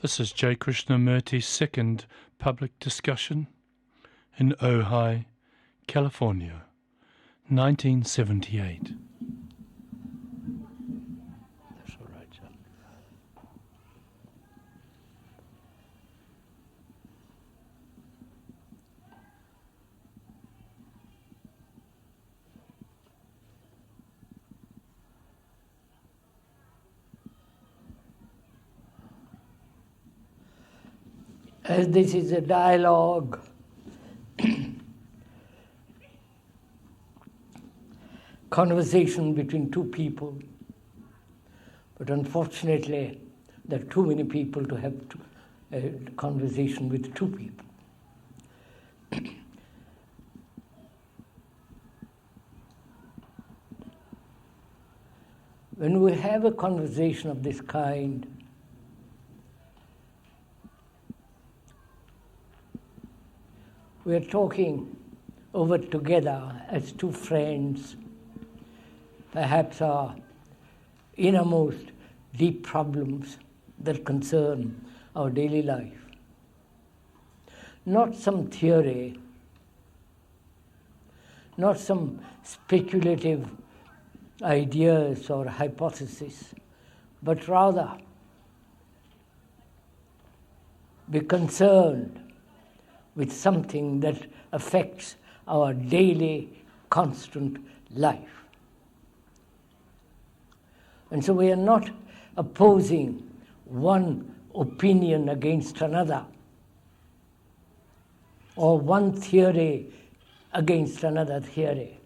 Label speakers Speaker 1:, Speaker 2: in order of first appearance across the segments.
Speaker 1: This is J. Krishnamurti's second public discussion in Ojai, California, 1978.
Speaker 2: That's all right, sir. As this is a dialogue, conversation between two people, but unfortunately there are too many people to have a conversation with two people. When we have a conversation of this kind, we are talking over together as two friends, perhaps our innermost deep problems that concern our daily life. Not some theory, not some speculative ideas or hypothesis, but rather be concerned with something that affects our daily, constant life. And so we are not opposing one opinion against another, or one theory against another theory,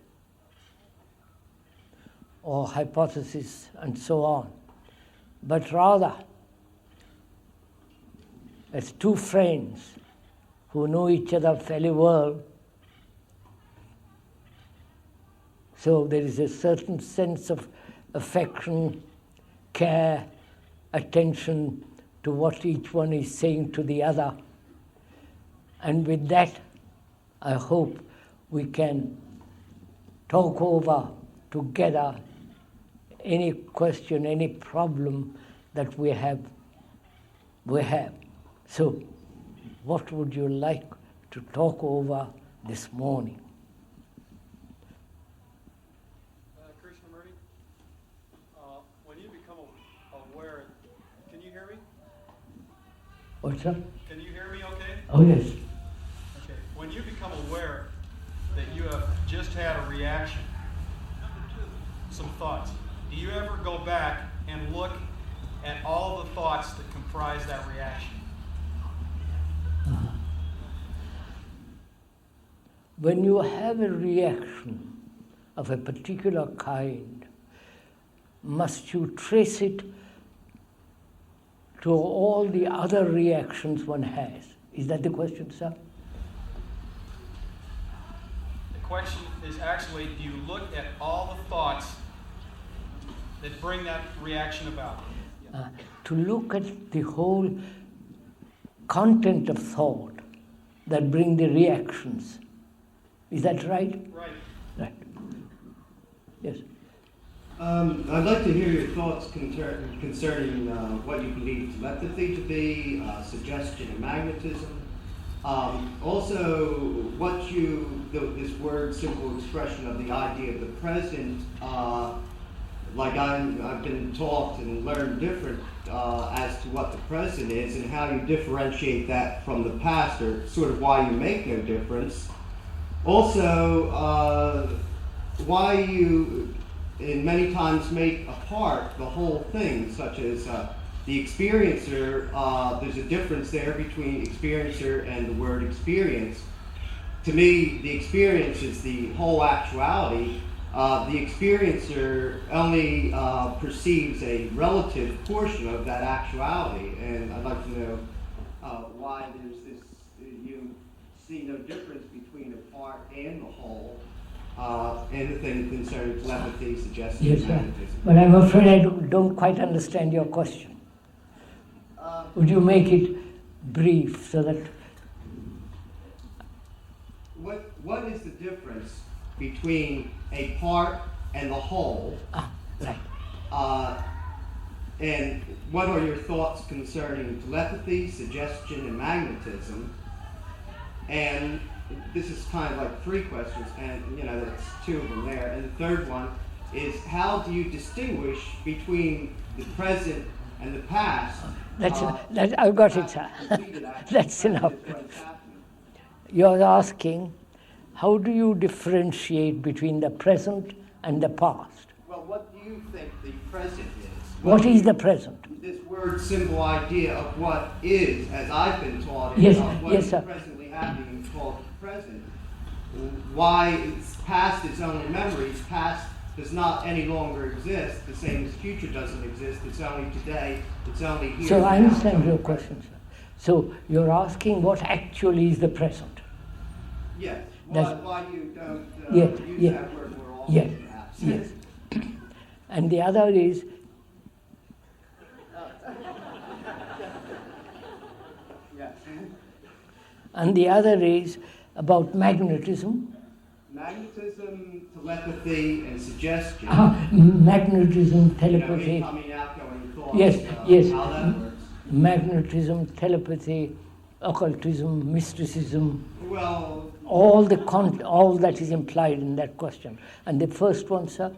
Speaker 2: or hypothesis, and so on, but rather as two friends who know each other fairly well. So there is a certain sense of affection, care, attention to what each one is saying to the other. And with that, I hope we can talk over together any question, any problem that we have. So, what would you like to talk over this morning?
Speaker 3: Krishnamurti, when you become aware, can you hear me?
Speaker 2: What's that?
Speaker 3: Can you hear me okay?
Speaker 2: Oh, yes.
Speaker 3: Okay. When you become aware that you have just had a reaction, some thoughts, do you ever go back and look at all the thoughts that comprise that reaction?
Speaker 2: When you have a reaction of a particular kind, must you trace it to all the other reactions one has? Is that the question, sir?
Speaker 3: The question is actually, do you look at all the thoughts that bring that reaction about?
Speaker 2: To look at the whole content of thought that bring the reactions. Is that right?
Speaker 3: Right.
Speaker 2: Right. Yes.
Speaker 4: I'd like to hear your thoughts concerning what you believe telepathy to be, suggestion and magnetism. Also, what this word, simple expression of the idea of the present, like I've been taught and learned different as to what the present is and how you differentiate that from the past, or sort of why you make no difference. Also, why you in many times make apart the whole thing, such as the experiencer. There's a difference there between experiencer and the word experience. To me, the experience is the whole actuality. The experiencer only perceives a relative portion of that actuality, and I'd like to know why there's this, you see no difference between a part and the whole. Anything concerning telepathy, suggestion,
Speaker 2: Yes,
Speaker 4: magnetism.
Speaker 2: but I'm afraid I don't quite understand your question. Would you make it brief so that...
Speaker 4: What is the difference between a part and the whole?
Speaker 2: Right.
Speaker 4: And what are your thoughts concerning telepathy, suggestion, and magnetism? And this is kind of like three questions, and that's two of them there. And the third one is, how do you distinguish between the present and the past?
Speaker 2: I've got it, sir. That's enough. You're asking, how do you differentiate between the present and the past?
Speaker 4: Well, what do you think the present is?
Speaker 2: What is the present?
Speaker 4: This word symbol idea of what is, as I've been taught,
Speaker 2: Yes,
Speaker 4: what
Speaker 2: yes,
Speaker 4: is
Speaker 2: sir.
Speaker 4: presently happening is called the present. Why past is only memories, past does not any longer exist, the same as future doesn't exist, it's only today, it's only here.
Speaker 2: So I
Speaker 4: now,
Speaker 2: understand
Speaker 4: it's
Speaker 2: your
Speaker 4: only
Speaker 2: question, sir. So you're asking what actually is the present?
Speaker 4: Yes.
Speaker 2: That's-
Speaker 4: Why you don't
Speaker 2: Yes,
Speaker 4: use
Speaker 2: yes,
Speaker 4: that word more often,
Speaker 2: yes,
Speaker 4: perhaps.
Speaker 2: yes. And the other is,
Speaker 4: Yes.
Speaker 2: and the other is about magnetism.
Speaker 4: Magnetism, telepathy, and suggestion.
Speaker 2: Magnetism, telepathy.
Speaker 4: Incoming, outgoing thoughts.
Speaker 2: Yes, yes.
Speaker 4: How that works.
Speaker 2: Magnetism, telepathy, occultism, mysticism,
Speaker 4: Well,
Speaker 2: all that is implied in that question. And the first one, sir?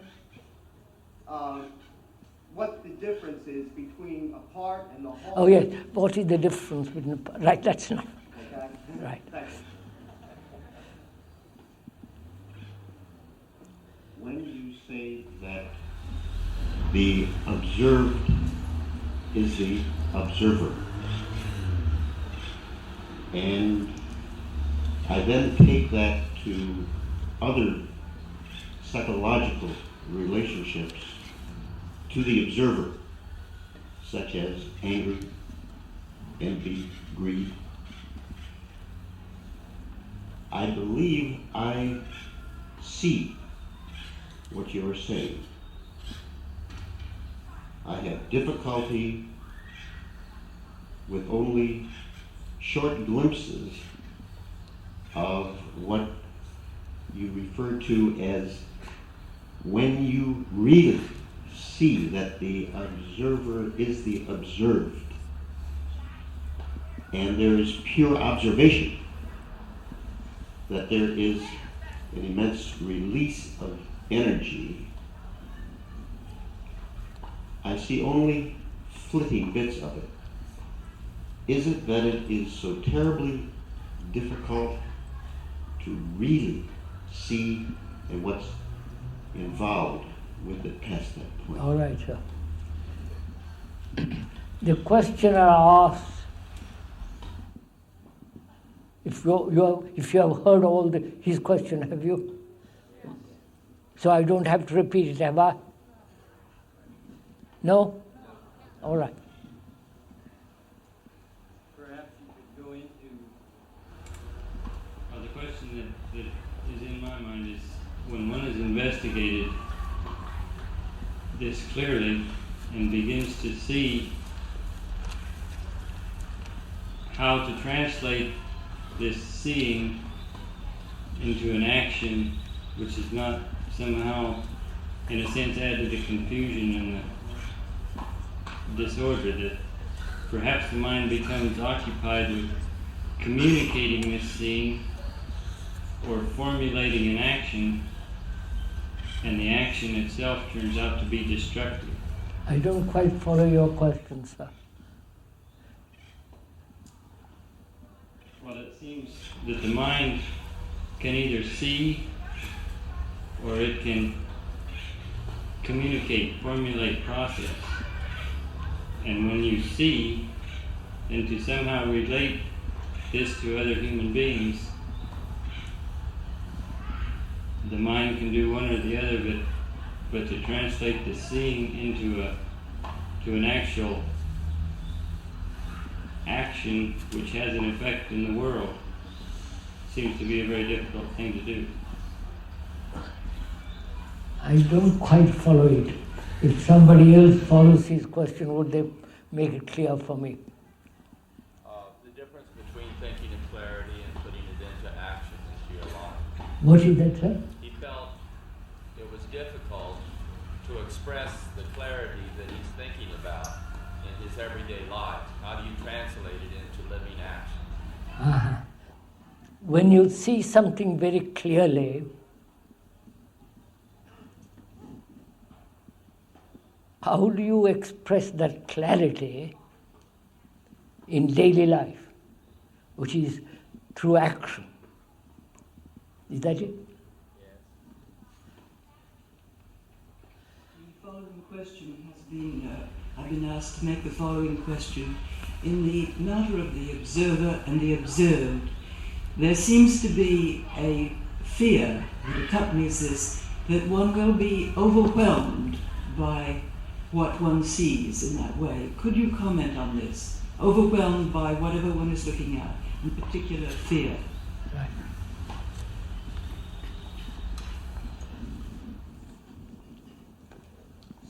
Speaker 4: what the difference is between a part and the whole.
Speaker 2: Oh yes, what is the difference between right? That's enough.
Speaker 4: Okay.
Speaker 2: Right.
Speaker 4: Thank you.
Speaker 5: When you say that the observed is the observer, and I then take that to other psychological relationships to the observer, such as anger, envy, greed, I believe I see what you're saying. I have difficulty with only short glimpses of what you refer to as when you really see that the observer is the observed, and there is pure observation, that there is an immense release of energy. I see only flitting bits of it. Is it that it is so terribly difficult to really see and what's involved with it past that point?
Speaker 2: All right, sir. The questioner asks, if you have heard all his question, have you? So I don't have to repeat it, have I? No? All right.
Speaker 6: Perhaps you could go into the question that is in my mind is, when one has investigated this clearly and begins to see how to translate this seeing into an action which is not somehow, in a sense, add to the confusion and the disorder, that perhaps the mind becomes occupied with communicating this seeing or formulating an action, and the action itself turns out to be destructive.
Speaker 2: I don't quite follow your question, sir.
Speaker 6: Well, it seems that the mind can either see or it can communicate, formulate, process. And when you see, and to somehow relate this to other human beings, the mind can do one or the other, but to translate the seeing into an actual action which has an effect in the world seems to be a very difficult thing to do.
Speaker 2: I don't quite follow it. If somebody else follows his question, would they make it clear for me?
Speaker 7: The difference between thinking in clarity and putting it into action is your life.
Speaker 2: What is that, sir?
Speaker 7: He felt it was difficult to express the clarity that he's thinking about in his everyday life? How do you translate it into living action?
Speaker 2: When you see something very clearly, how do you express that clarity in daily life, which is through action? Is that it?
Speaker 8: The following question has been, I've been asked to make the following question. In the matter of the observer and the observed, there seems to be a fear that accompanies this, that one will be overwhelmed by what one sees in that way. Could you comment on this? Overwhelmed by whatever one is looking at, in particular fear.
Speaker 2: Right.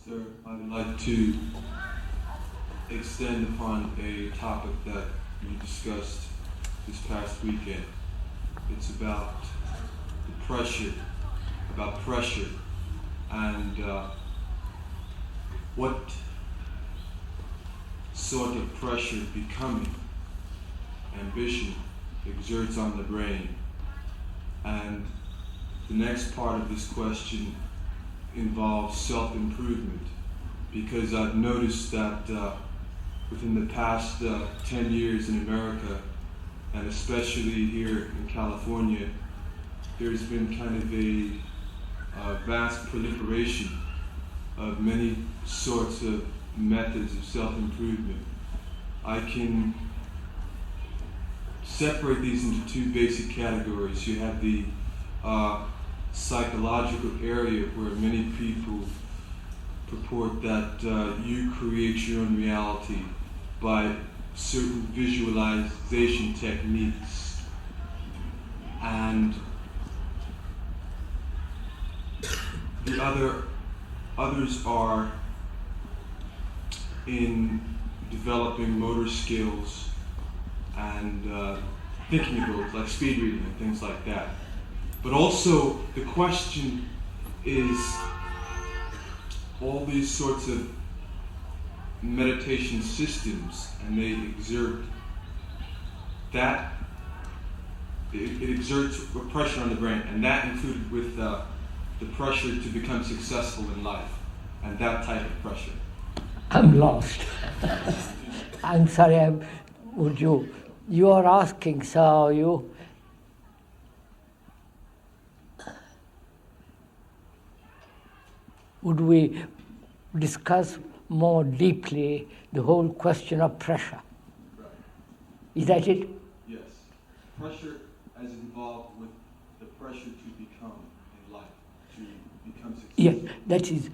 Speaker 9: Sir, I would like to extend upon a topic that you discussed this past weekend. It's about the pressure, and what sort of pressure becoming ambition exerts on the brain. And the next part of this question involves self-improvement, because I've noticed that within the past 10 years in America, and especially here in California, there's been kind of a vast proliferation of many sorts of methods of self-improvement. I can separate these into two basic categories. You have the psychological area, where many people purport that you create your own reality by certain visualization techniques, and the others are in developing motor skills and thinking abilities, like speed reading and things like that. But also the question is, all these sorts of meditation systems, and they exert that, it exerts a pressure on the brain, and that included with the pressure to become successful in life, and that type of pressure.
Speaker 2: I'm lost. I'm sorry, you are asking, so would we discuss more deeply the whole question of pressure?
Speaker 9: Right.
Speaker 2: Is that it?
Speaker 9: Yes. Pressure as involved with the pressure to become in life, to become successful.
Speaker 2: Yes, that is.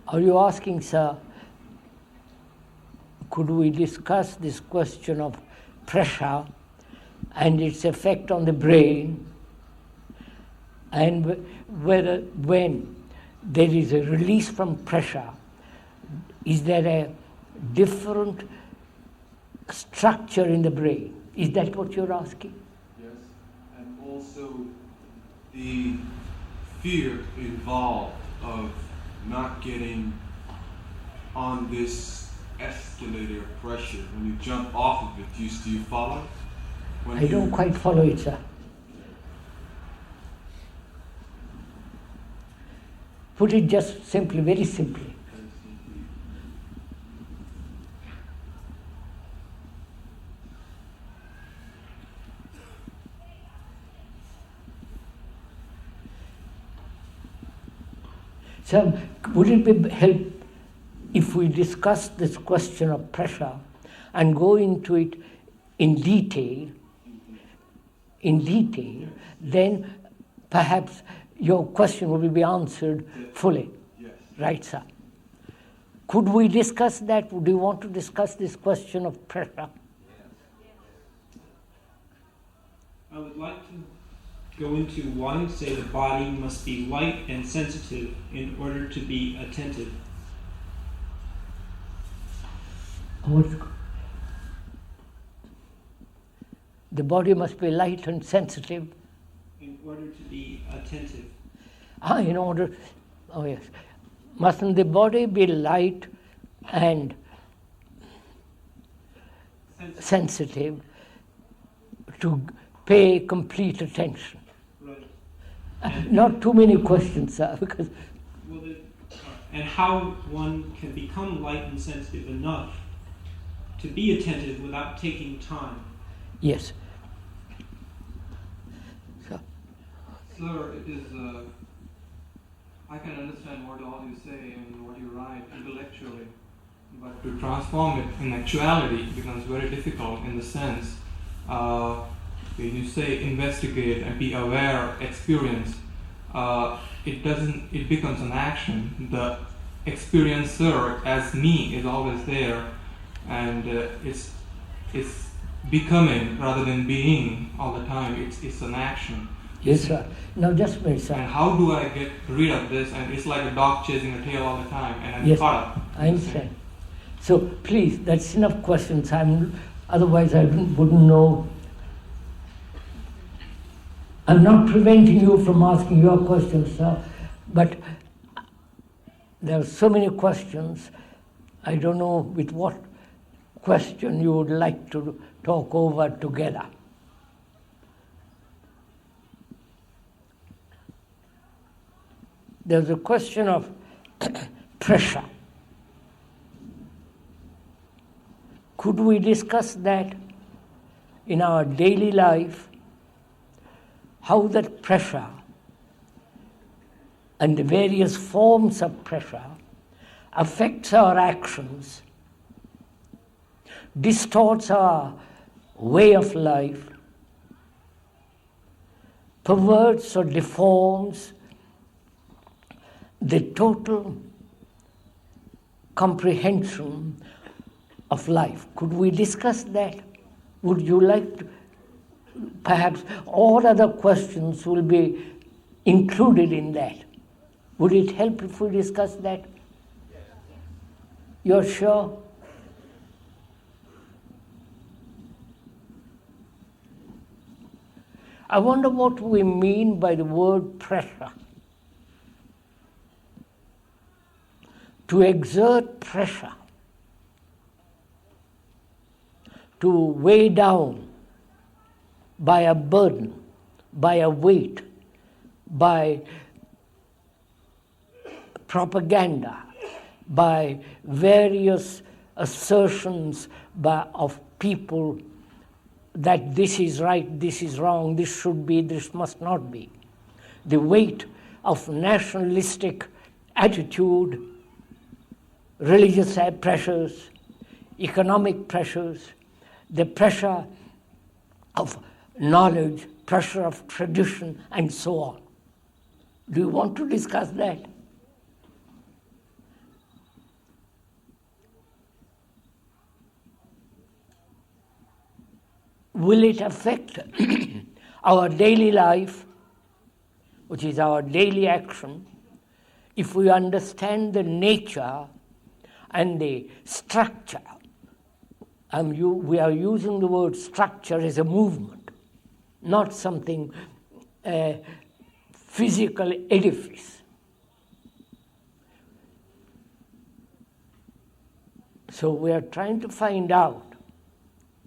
Speaker 2: Are you asking, sir, could we discuss this question of pressure and its effect on the brain, and whether when there is a release from pressure, is there a different structure in the brain? Is that what you're asking?
Speaker 9: Yes, and also the fear involved of not getting on this escalator of pressure. When you jump off of it, do you follow?
Speaker 2: I don't quite follow it, sir. Put it just simply, very simply. So, would it be help if we discuss this question of pressure and go into it in detail, then perhaps your question will be answered fully.
Speaker 9: Yes.
Speaker 2: Right, sir? Could we discuss that? Do you want to discuss this question of pressure?
Speaker 10: I would like to go into one, say the body must be light and sensitive in order to be attentive.
Speaker 2: The body must be light and sensitive.
Speaker 10: In order to be attentive.
Speaker 2: In order, oh yes, mustn't the body be light and sensitive to pay complete attention?
Speaker 10: Right.
Speaker 2: Not too many questions, sir, because...
Speaker 10: And how one can become light and sensitive enough to be attentive without taking time.
Speaker 2: Yes.
Speaker 11: Sir, it is, I can understand what all you say and what you write intellectually, but to transform it in actuality becomes very difficult in the sense, when you say investigate and be aware, experience, it becomes an action. The experiencer as me is always there, and it's becoming rather than being all the time. It's an action.
Speaker 2: Yes, sir. Now just a minute, sir.
Speaker 11: And how do I get rid of this? And it's like a dog chasing a tail all the time, and I'm
Speaker 2: yes,
Speaker 11: caught up.
Speaker 2: I understand. So please, that's enough questions. Otherwise I wouldn't know. I'm not preventing you from asking your questions, sir, but there are so many questions. I don't know with what question you would like to talk over together. There's a question of pressure. Could we discuss that in our daily life, how that pressure and the various forms of pressure affects our actions, distorts our way of life, perverts or deforms the total comprehension of life? Could we discuss that? Would you like to? Perhaps all other questions will be included in that. Would it help if we discuss that? You're sure? I wonder what we mean by the word pressure. To exert pressure, to weigh down by a burden, by a weight, by propaganda, by various assertions of people that this is right, this is wrong, this should be, this must not be. The weight of nationalistic attitude, religious pressures, economic pressures, the pressure of knowledge, pressure of tradition, and so on. Do you want to discuss that? Will it affect our daily life, which is our daily action, if we understand the nature and the structure? We are using the word structure as a movement, not something, physical edifice. So we are trying to find out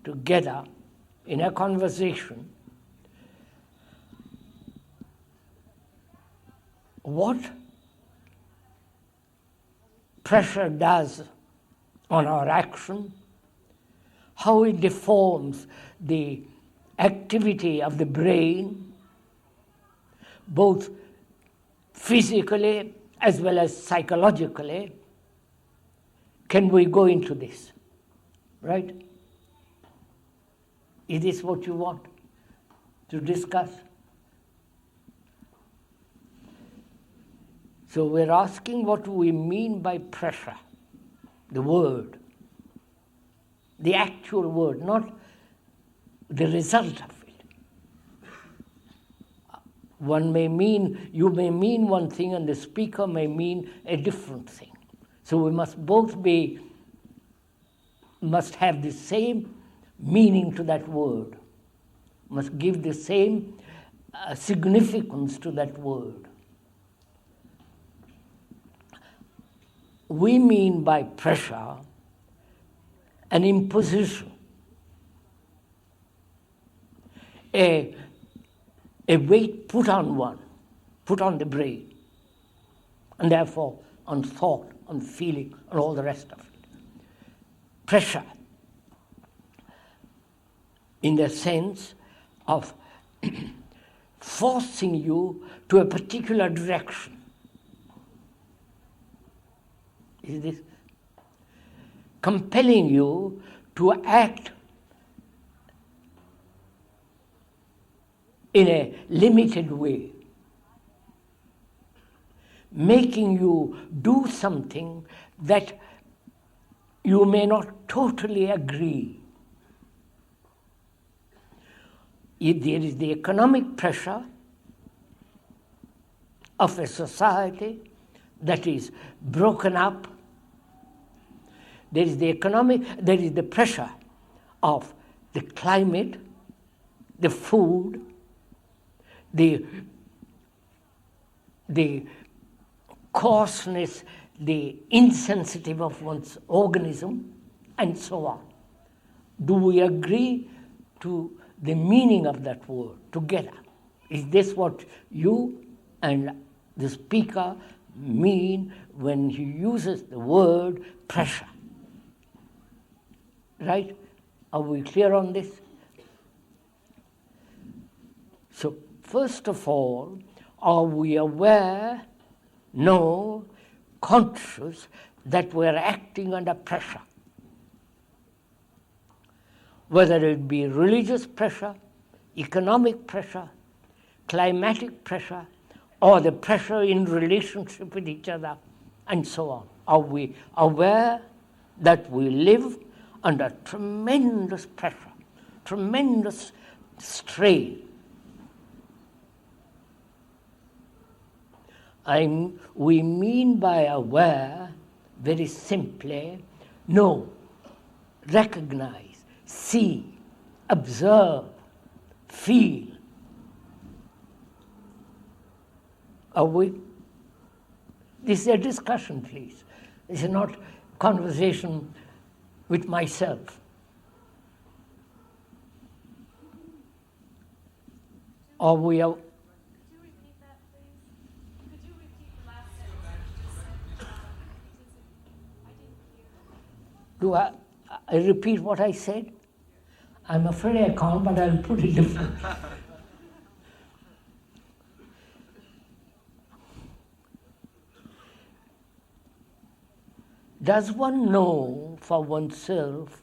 Speaker 2: together in a conversation what pressure does on our action, how it deforms the activity of the brain, both physically as well as psychologically. Can we go into this? Right? Is this what you want to discuss? So we're asking what we mean by pressure, the word, the actual word, not the result of it. You may mean one thing and the speaker may mean a different thing. So we must must have the same meaning to that word, must give the same significance to that word. we mean by pressure an imposition, a weight put on one, put on the brain, and therefore on thought, on feeling, and all the rest of it. Pressure in the sense of forcing you to a particular direction. Is this? Compelling you to act in a limited way, making you do something that you may not totally agree. If there is the economic pressure of a society that is broken up, there is the pressure of the climate, the food, the coarseness, the insensitive of one's organism, and so on. Do we agree to the meaning of that word together? Is this what you and the speaker mean when he uses the word pressure? Right? Are we clear on this? So, first of all, are we aware, conscious, that we're acting under pressure? Whether it be religious pressure, economic pressure, climatic pressure, or the pressure in relationship with each other, and so on. Are we aware that we live under tremendous pressure, tremendous strain? We mean by aware, very simply, know, recognize, see, observe, feel. Are we? This is a discussion, please. This is not conversation with myself. Are we? Do I repeat what I said? I'm afraid I can't, but I'll put it differently. Does one know for oneself,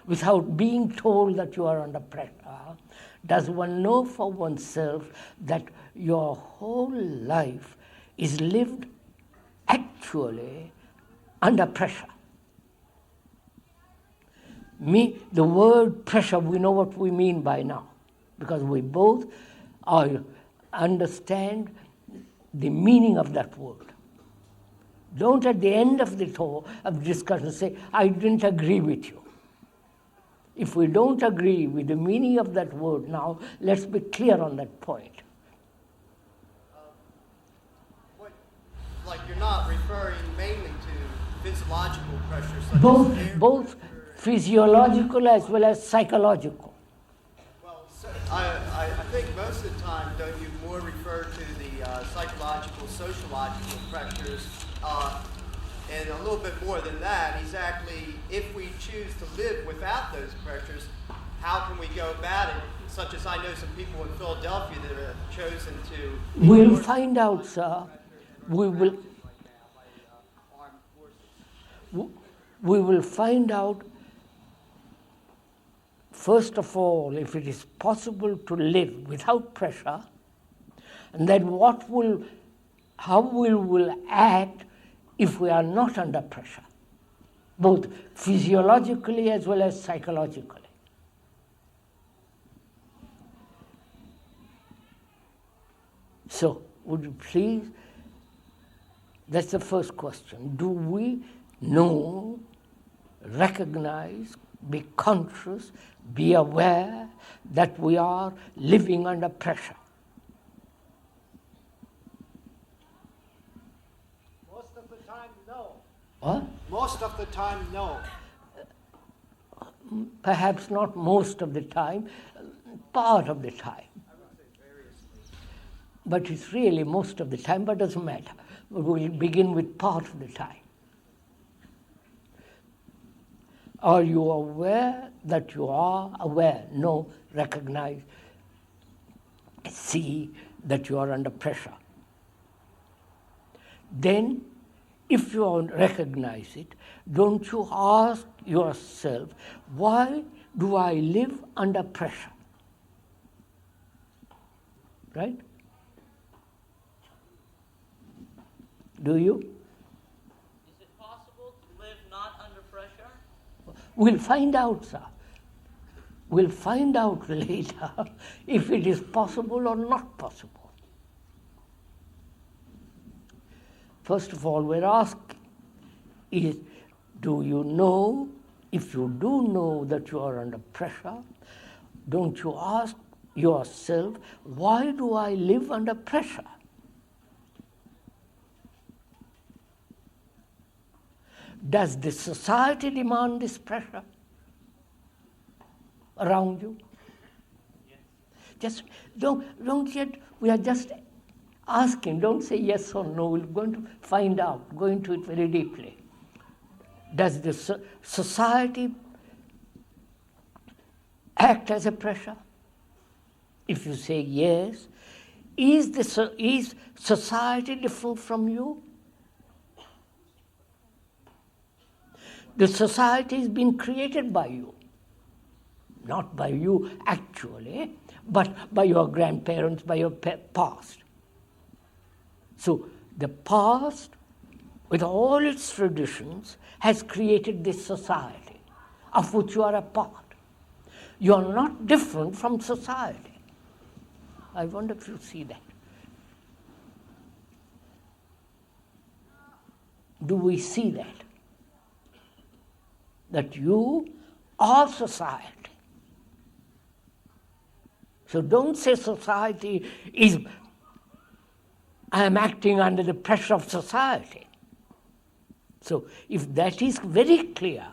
Speaker 2: without being told that you are under pressure, does one know for oneself that your whole life is lived actually under pressure? The word pressure, we know what we mean by now, because we both understand the meaning of that word. Don't at the end of the discussion say, I didn't agree with you. If we don't agree with the meaning of that word now, let's be clear on that point.
Speaker 4: Like you're not referring mainly to physiological pressures?
Speaker 2: Both physiological as well as psychological.
Speaker 4: Well, I think most of the time, don't you more refer to the psychological, sociological pressures, and a little bit more than that, exactly if we choose to live without those pressures, how can we go about it? Such as I know some people in Philadelphia that have chosen to...
Speaker 2: We'll find out, sir. We will find out, first of all, if it is possible to live without pressure, and then how we will act if we are not under pressure, both physiologically as well as psychologically. So, would you please, that's the first question. Do we know, recognize, be conscious, be aware that we are living under pressure?
Speaker 12: Most of the time, no.
Speaker 2: What?
Speaker 3: Most of the time, no.
Speaker 2: Perhaps not most of the time, part of the time. But it's really most of the time, but doesn't matter. We'll begin with part of the time. Are you aware that you are aware? No, recognize, see that you are under pressure. Then, if you recognize it, don't you ask yourself, why do I live under pressure? Right? Do you?
Speaker 12: Is it possible to live not under pressure?
Speaker 2: We'll find out, sir. We'll find out later if it is possible or not possible. First of all, we're asking is, do you know, if you do know that you are under pressure, don't you ask yourself, why do I live under pressure? Does the society demand this pressure around you?
Speaker 12: Yes.
Speaker 2: Just don't yet, we are just asking, don't say yes or no, we're going to find out, go into it very deeply. Does the society act as a pressure? If you say yes, is society different from you? The society has been created by you. Not by you actually, but by your grandparents, by your past. So the past, with all its traditions, has created this society of which you are a part. You are not different from society. I wonder if you see that. Do we see that? That you are society. So don't say society is, I am acting under the pressure of society. So if that is very clear,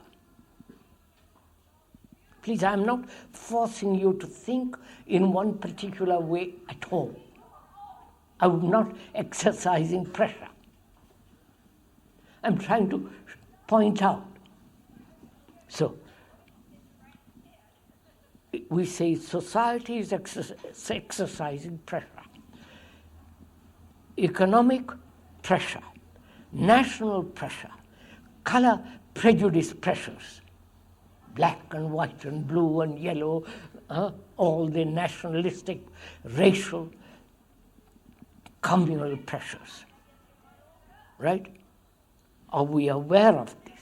Speaker 2: please, I am not forcing you to think in one particular way at all. I am not exercising pressure. I'm trying to point out. So, we say society is exercising pressure. Economic pressure, national pressure, color prejudice pressures, black and white and blue and yellow, all the nationalistic, racial, communal pressures. Right? Are we aware of this?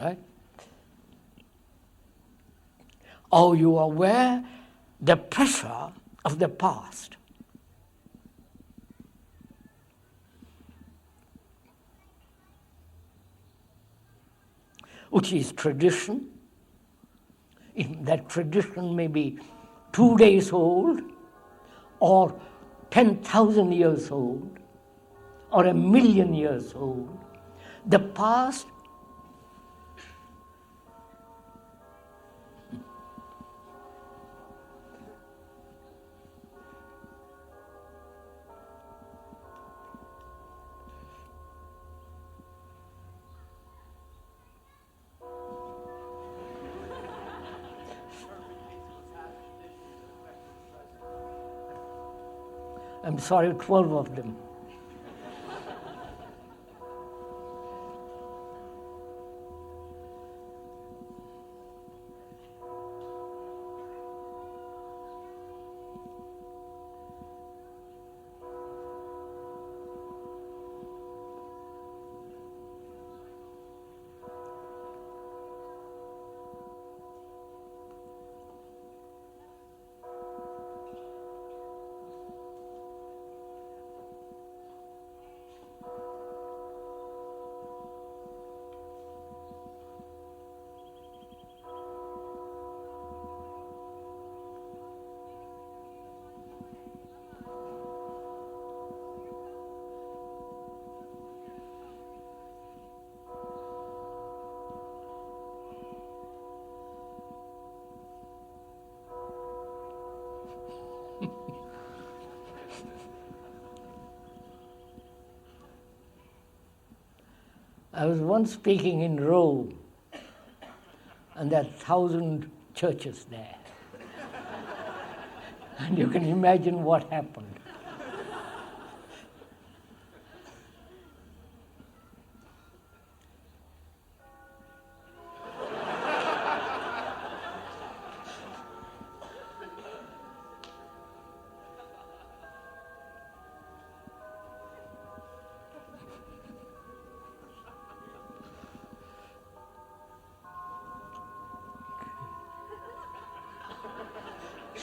Speaker 2: Right? Are you aware the pressure of the past? Which is tradition. That tradition may be 2 days old, or 10,000 years old, or 1,000,000 years old. The past I'm sorry, 12 of them. I was once speaking in Rome, and there are 1,000 churches there. And you can imagine what happened.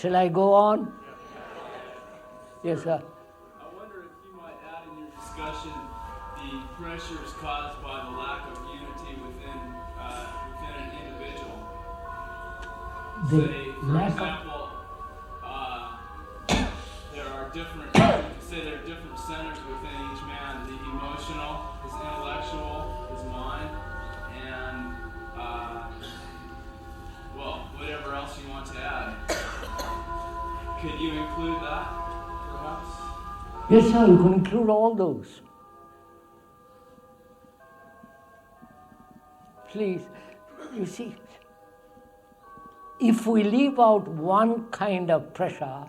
Speaker 2: Shall I go on? Yes, sir.
Speaker 13: I wonder if you might add in your discussion the pressures caused by the lack of unity within an individual. Say, for example, there are different. Say there are different centers within each man: the emotional, his intellectual, his mind, and well, whatever else you want to add. Could you include that, perhaps?
Speaker 2: Yes, sir, you can include all those. Please, you see, if we leave out one kind of pressure,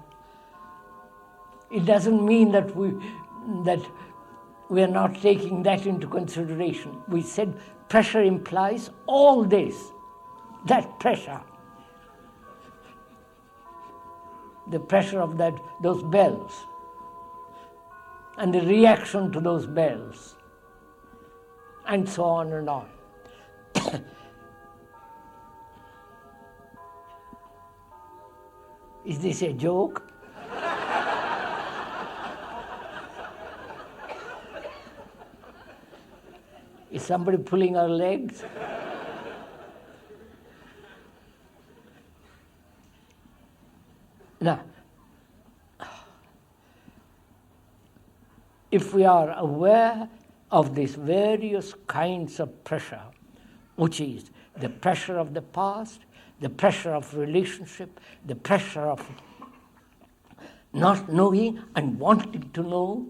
Speaker 2: it doesn't mean that we are not taking that into consideration. We said pressure implies all this, that pressure. The pressure of those bells and the reaction to those bells and so on and on. Is this a joke? Is somebody pulling our legs? Now, if we are aware of these various kinds of pressure, which is the pressure of the past, the pressure of relationship, the pressure of not knowing and wanting to know,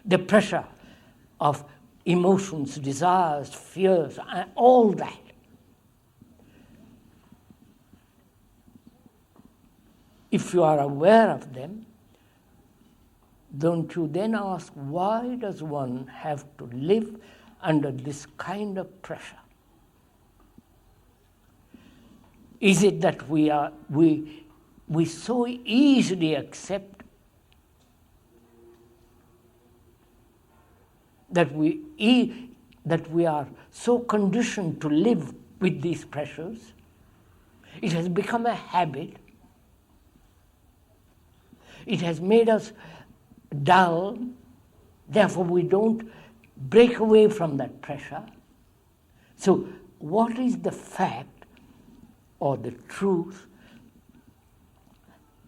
Speaker 2: the pressure of emotions, desires, fears, and all that. If you are aware of them, don't you then ask, why does one have to live under this kind of pressure? Is it that we so easily accept that we are so conditioned to live with these pressures? It has become a habit. It has made us dull, therefore we don't break away from that pressure. So what is the fact or the truth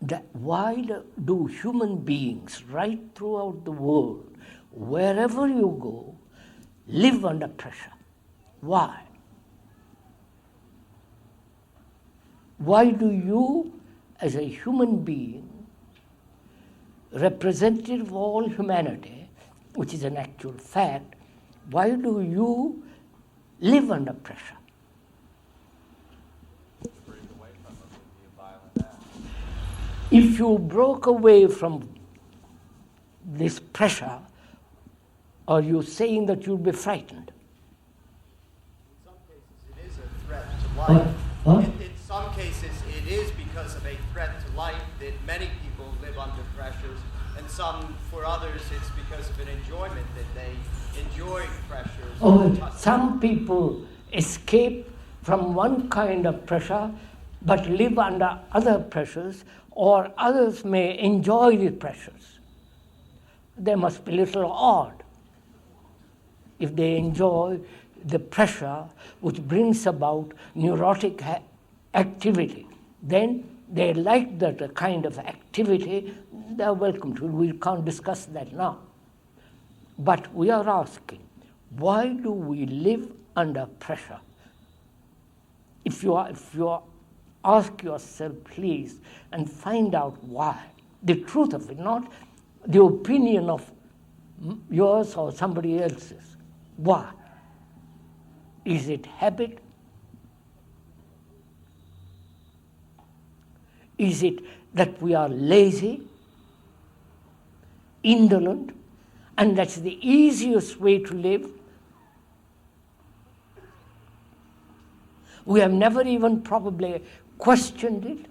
Speaker 2: that why do human beings right throughout the world, wherever you go, live under pressure? Why? Why do you, as a human being, representative of all humanity, which is an actual fact, why do you live under pressure? If you broke away from this pressure, are you saying that you'll be frightened?
Speaker 4: In some cases, it is a threat to life.
Speaker 2: What?
Speaker 4: In some cases, it is because of a threat to life that many people live under pressures, and for others, it's because of an enjoyment that they enjoy pressures.
Speaker 2: Oh, some people escape from one kind of pressure but live under other pressures, or others may enjoy the pressures. They must be a little odd if they enjoy the pressure which brings about neurotic activity. Then they like that kind of activity, they are welcome to it. We can't discuss that now. But we are asking, why do we live under pressure? If you ask yourself, please, and find out why. The truth of it, not the opinion of yours or somebody else's. Why? Is it habit? Is it that we are lazy, indolent, and that's the easiest way to live? We have never even probably questioned it.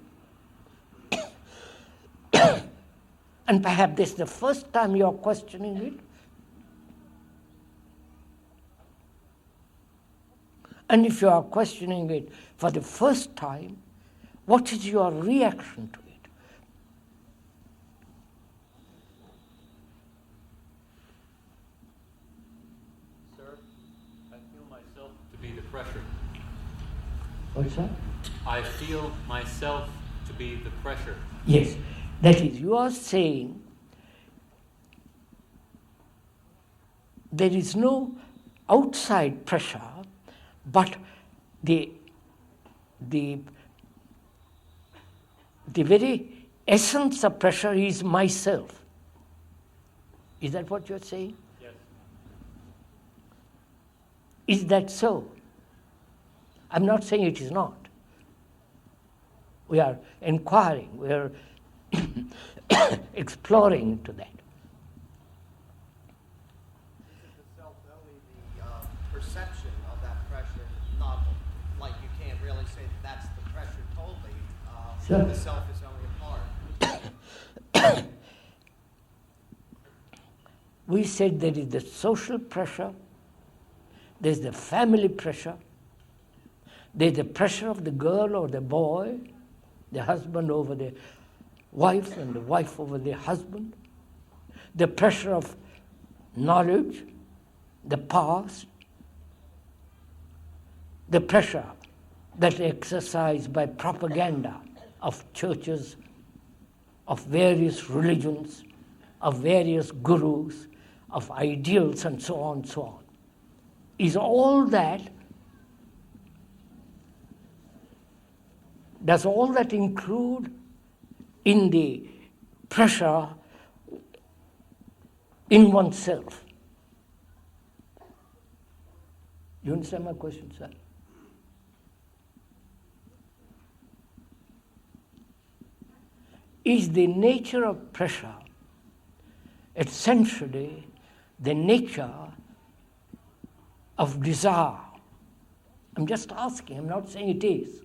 Speaker 2: And perhaps this is the first time you are questioning it. And if you are questioning it for the first time, what is your reaction to it?
Speaker 14: Sir, I feel myself to be the pressure.
Speaker 2: What's that?
Speaker 14: I feel myself to be the pressure.
Speaker 2: Yes, that is, you are saying there is no outside pressure, but the very essence of pressure is myself. Is that what you're saying?
Speaker 14: Yes.
Speaker 2: Is that so? I'm not saying it is not. We are inquiring, we are exploring into that.
Speaker 4: Is the self only the perception of that pressure, not like you can't really say that's the pressure totally?
Speaker 2: Sure.
Speaker 4: The self is only a part.
Speaker 2: We said there is the social pressure, there's the family pressure, there's the pressure of the girl or the boy, the husband over the wife and the wife over the husband, the pressure of knowledge, the past, the pressure that is exercised by propaganda of churches, of various religions, of various gurus, of ideals and so on, so on. Is all that, does all that include in the pressure in oneself? You understand my question, sir? Is the nature of pressure essentially the nature of desire? I'm just asking, I'm not saying it is.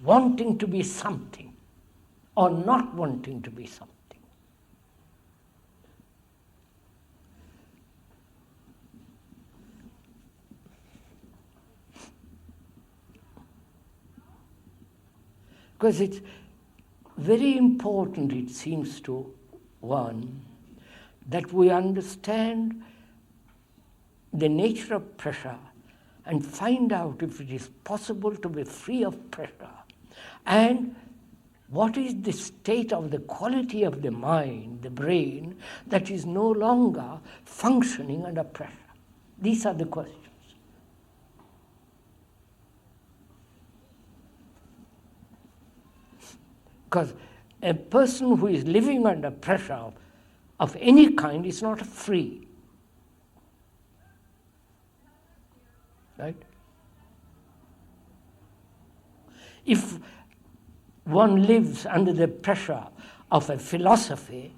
Speaker 2: Wanting to be something or not wanting to be something. Because it's very important, it seems to one, that we understand the nature of pressure and find out if it is possible to be free of pressure, and what is the state of the quality of the mind, the brain, that is no longer functioning under pressure. These are the questions. Because a person who is living under pressure of any kind is not free. Right? If one lives under the pressure of a philosophy,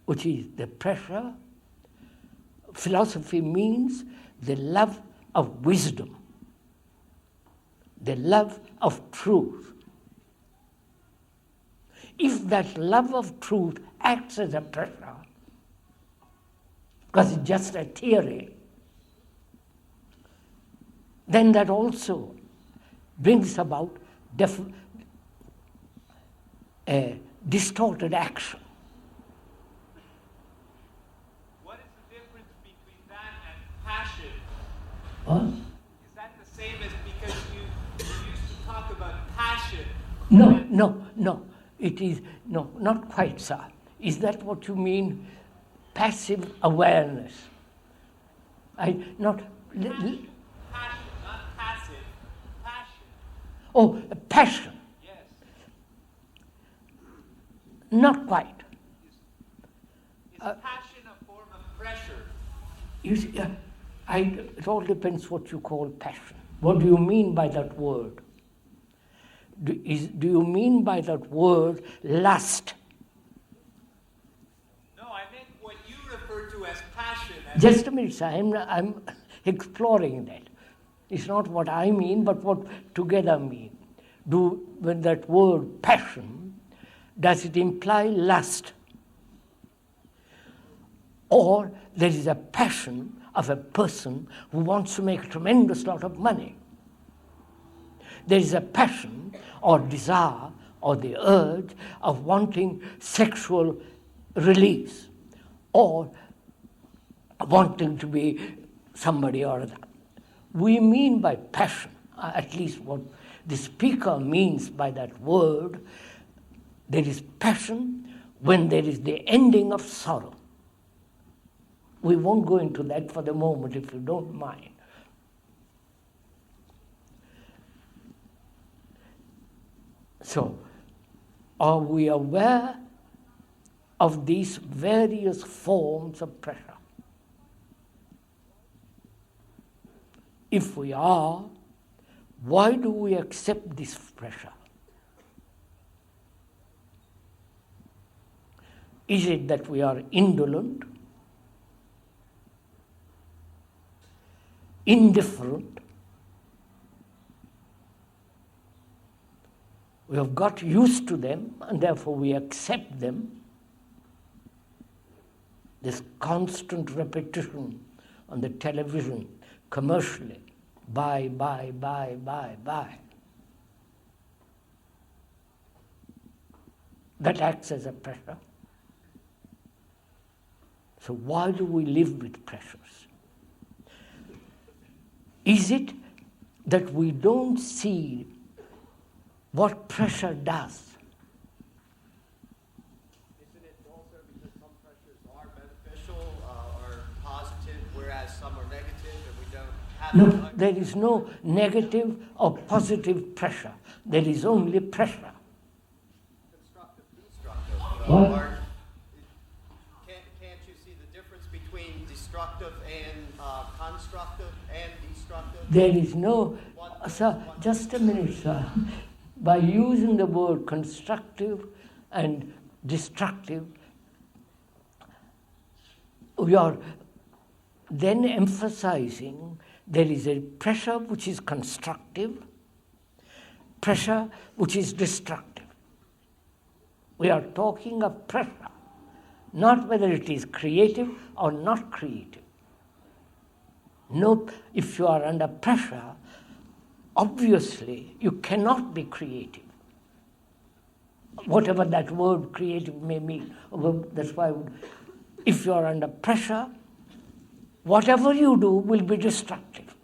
Speaker 2: which is the pressure, philosophy means the love of wisdom, the love of truth. If that love of truth acts as a pressure, because it's just a theory, then that also brings about a distorted action.
Speaker 13: What is the difference between that and passion?
Speaker 2: What?
Speaker 13: Is that the same as because you used to talk about passion?
Speaker 2: No. It is, no, not quite, sir. Is that what you mean? Passive awareness.
Speaker 13: Passion, not passive. Passion.
Speaker 2: Oh, passion.
Speaker 13: Yes.
Speaker 2: Not quite.
Speaker 13: passion a form of pressure?
Speaker 2: You see, it all depends what you call passion. What do you mean by that word? Do you mean by that word lust?
Speaker 13: No, I meant what you refer to as passion.
Speaker 2: Just a minute, sir. I'm exploring that. It's not what I mean, but what together mean. When that word passion, does it imply lust? Or there is a passion of a person who wants to make a tremendous lot of money. There is a passion or desire or the urge of wanting sexual release or wanting to be somebody or other. We mean by passion, at least what the speaker means by that word, there is passion when there is the ending of sorrow. We won't go into that for the moment, if you don't mind. So, are we aware of these various forms of pressure? If we are, why do we accept this pressure? Is it that we are indolent, indifferent? We have got used to them and therefore we accept them. This constant repetition on the television, commercially, buy. That acts as a pressure. So why do we live with pressures? Is it that we don't see what pressure does?
Speaker 4: Isn't it also because some pressures are beneficial or positive, whereas some are negative, and we don't have
Speaker 2: No, there is no negative or positive pressure. There is only pressure.
Speaker 4: Constructive, destructive.
Speaker 2: What?
Speaker 4: Can't you see the difference between destructive and constructive and destructive?
Speaker 2: There is no... Sir, just a minute, sir. By using the word constructive and destructive, we are then emphasizing there is a pressure which is constructive, pressure which is destructive. We are talking of pressure, not whether it is creative or not creative. No, if you are under pressure, obviously you cannot be creative. Whatever that word creative may mean. That's why if you are under pressure, whatever you do will be destructive.
Speaker 13: Is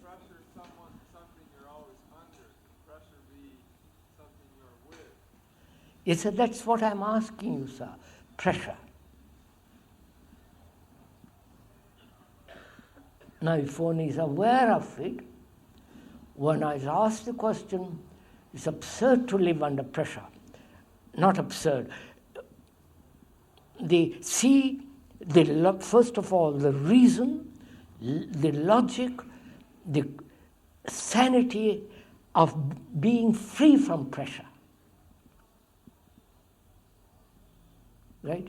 Speaker 13: pressure something you're always under? Can pressure be something you're with?
Speaker 2: Yes, sir, that's what I'm asking you, sir. Pressure. Now, if one is aware of it, when I asked the question, it's absurd to live under pressure. Not absurd. First of all, the reason, the logic, the sanity of being free from pressure. Right?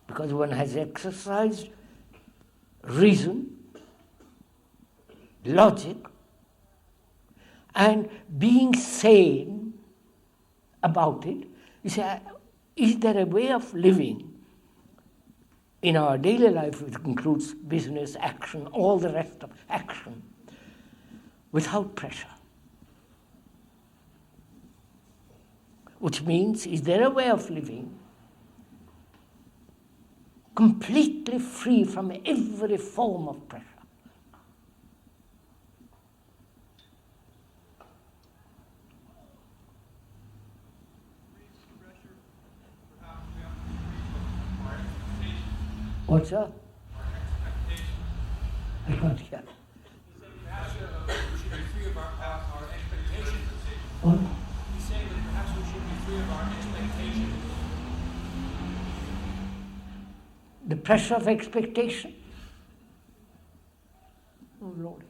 Speaker 2: Because one has exercised reason, logic, and being sane about it. You say, is there a way of living in our daily life, which includes business, action, all the rest of action, without pressure? Which means, is there a way of living completely free from every form of pressure? What's that? I can't hear.
Speaker 15: Perhaps we should be free of our expectations.
Speaker 2: What?
Speaker 15: He's saying that perhaps we should be free of our expectations.
Speaker 2: The pressure of expectation. Oh, Lord.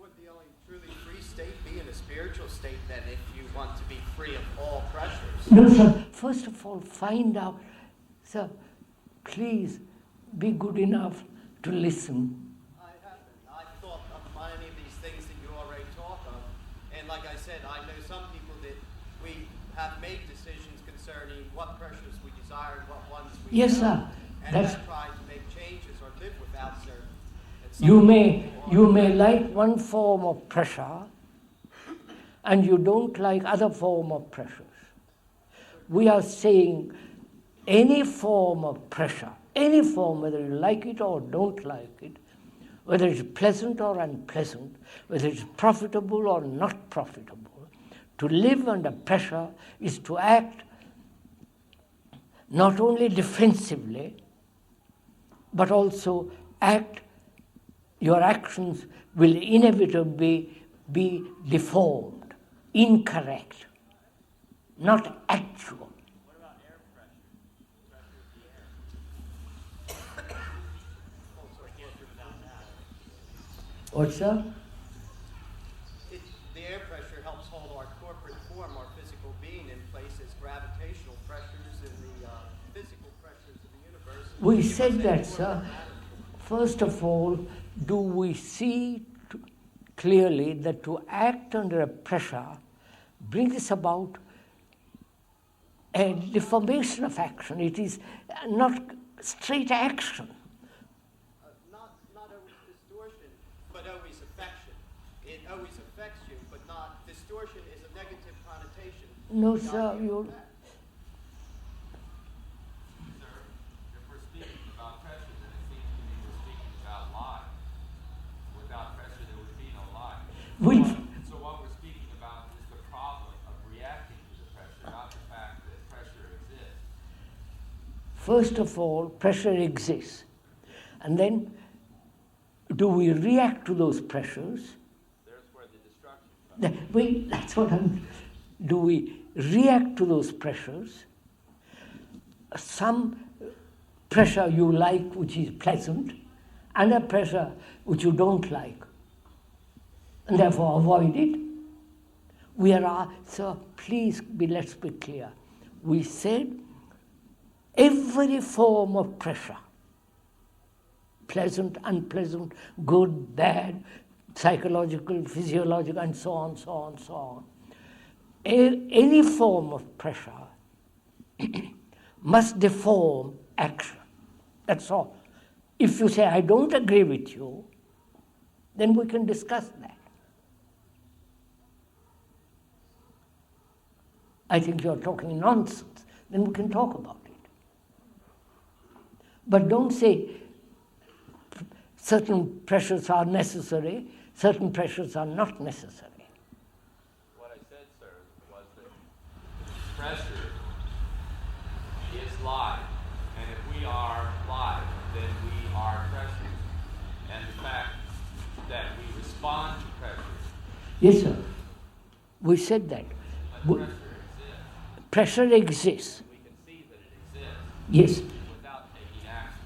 Speaker 4: Would the only truly free state be in a spiritual state then, if you want to be free of all pressures?
Speaker 2: No, sir. First of all, find out. Sir, please be good enough to listen.
Speaker 4: I haven't. I've thought of many of these things that you already talk of. And like I said, I know some people that we have made decisions concerning what pressures we desire and what ones we
Speaker 2: Yes,
Speaker 4: don't.
Speaker 2: sir.
Speaker 4: And
Speaker 2: That's
Speaker 4: have tried to make changes or live without certain.
Speaker 2: You may like one form of pressure and you don't like other form of pressures. We are saying any form of pressure, any form, whether you like it or don't like it, whether it's pleasant or unpleasant, whether it's profitable or not profitable, to live under pressure is to act not only defensively, but also your actions will inevitably be deformed, incorrect, not actual.
Speaker 14: What about air pressure? Pressure of the air.
Speaker 2: What's that?
Speaker 4: The air pressure helps hold our corporate form, our physical being in place as gravitational pressures and the physical pressures of the universe.
Speaker 2: We said that, sir. First of all, do we see clearly that to act under a pressure brings about a deformation of action? It is not straight action.
Speaker 4: Not always distortion, but always affection. It always affects you, but not distortion is a negative connotation.
Speaker 2: No, sir, you.
Speaker 7: If we're speaking about pressure, then it seems to me we're speaking about lie. Without pressure, there would be no lie. So what we're speaking about is the problem of reacting to the pressure, not the fact that pressure exists.
Speaker 2: First of all, pressure exists. And then, do we react to those pressures?
Speaker 7: There's where the destruction comes.
Speaker 2: Wait, that's what I'm. Do we react to those pressures? Some pressure you like, which is pleasant, and a pressure which you don't like, and therefore avoid it. So please let's be clear. We said every form of pressure, pleasant, unpleasant, good, bad, psychological, physiological, and so on, so on, so on. Any form of pressure must deform action. That's all. If you say, I don't agree with you, then we can discuss that. I think you're talking nonsense, then we can talk about it. But don't say certain pressures are necessary, certain pressures are not necessary.
Speaker 7: What I said, sir, was that pressure is life. And if we are life, then we are pressure. And the fact that we respond to pressure.
Speaker 2: Yes, sir. We said that.
Speaker 7: But
Speaker 2: Pressure exists.
Speaker 7: we can see that it exists.
Speaker 2: Yes.
Speaker 7: Without taking action.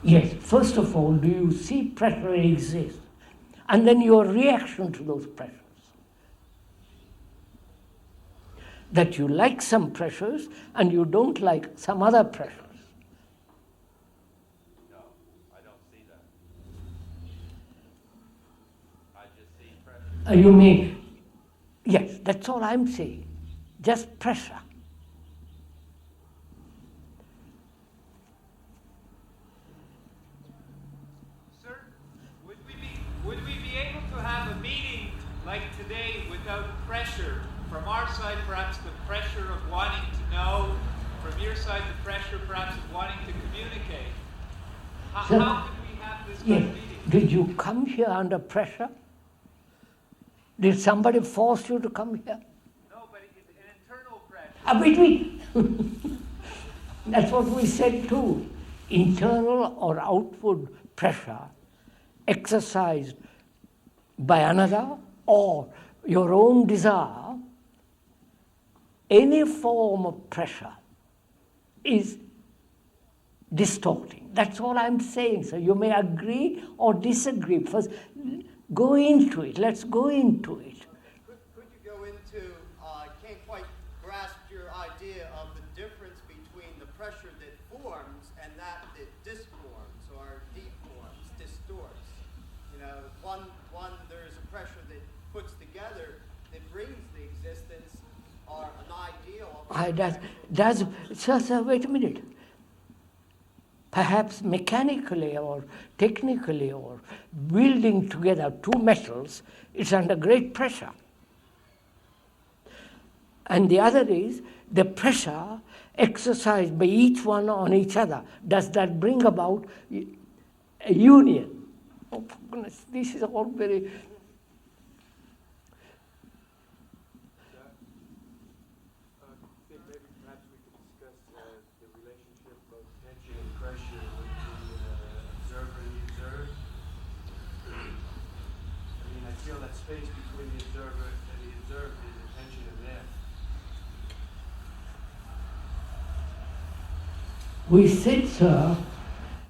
Speaker 2: Yes. First of all, do you see pressure exist? And then your reaction to those pressures. That you like some pressures and you don't like some other pressures.
Speaker 7: No, I don't see that. I just see pressure.
Speaker 2: You mean, yes, that's all I'm saying. Just pressure.
Speaker 10: Sir, would we be able to have a meeting like today without pressure? From our side, perhaps the pressure of wanting to know. From your side, the pressure perhaps of wanting to communicate. How could we have this kind of meeting?
Speaker 2: Did you come here under pressure? Did somebody force you to come here?
Speaker 10: No, but it's an internal pressure.
Speaker 2: Wait. That's what we said too. Internal or outward pressure exercised by another or your own desire, any form of pressure is distorting. That's all I'm saying. So you may agree or disagree. First, go into it. Let's go into it.
Speaker 4: Could you go into, I can't quite grasp your idea of the difference between the pressure that forms and that disforms or deforms, distorts. You know, one there's a pressure that puts together, that brings the existence or an ideal.
Speaker 2: So wait a minute. Perhaps mechanically or technically or building together two metals, it's under great pressure. And the other is the pressure exercised by each one on each other. Does that bring about a union? Oh, for goodness, this is all very...
Speaker 7: Space between the observer and the observed is attention and there.
Speaker 2: We said, sir,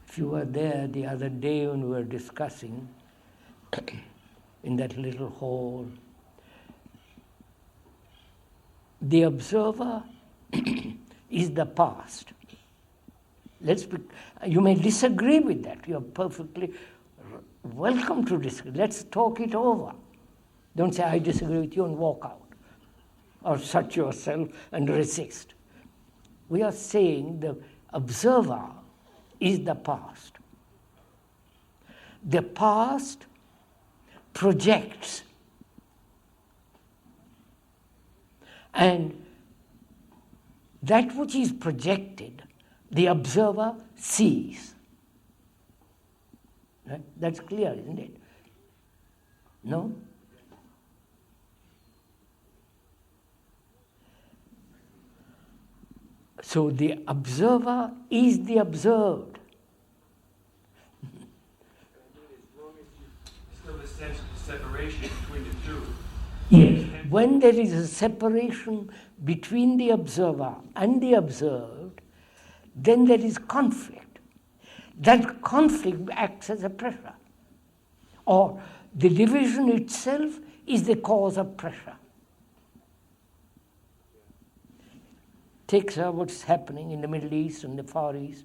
Speaker 2: if you were there the other day when we were discussing in that little hall, the observer is the past. You may disagree with that. You are perfectly welcome to disagree. Let's talk it over. Don't say, I disagree with you and walk out. Or shut yourself and resist. We are saying the observer is the past. The past projects. And that which is projected, the observer sees. Right? That's clear, isn't it? No? So the observer is the observed.
Speaker 7: Still the sense of the separation between the two.
Speaker 2: Yes. When there is a separation between the observer and the observed, then there is conflict. That conflict acts as a pressure. Or the division itself is the cause of pressure. Take what's happening in the Middle East and the Far East.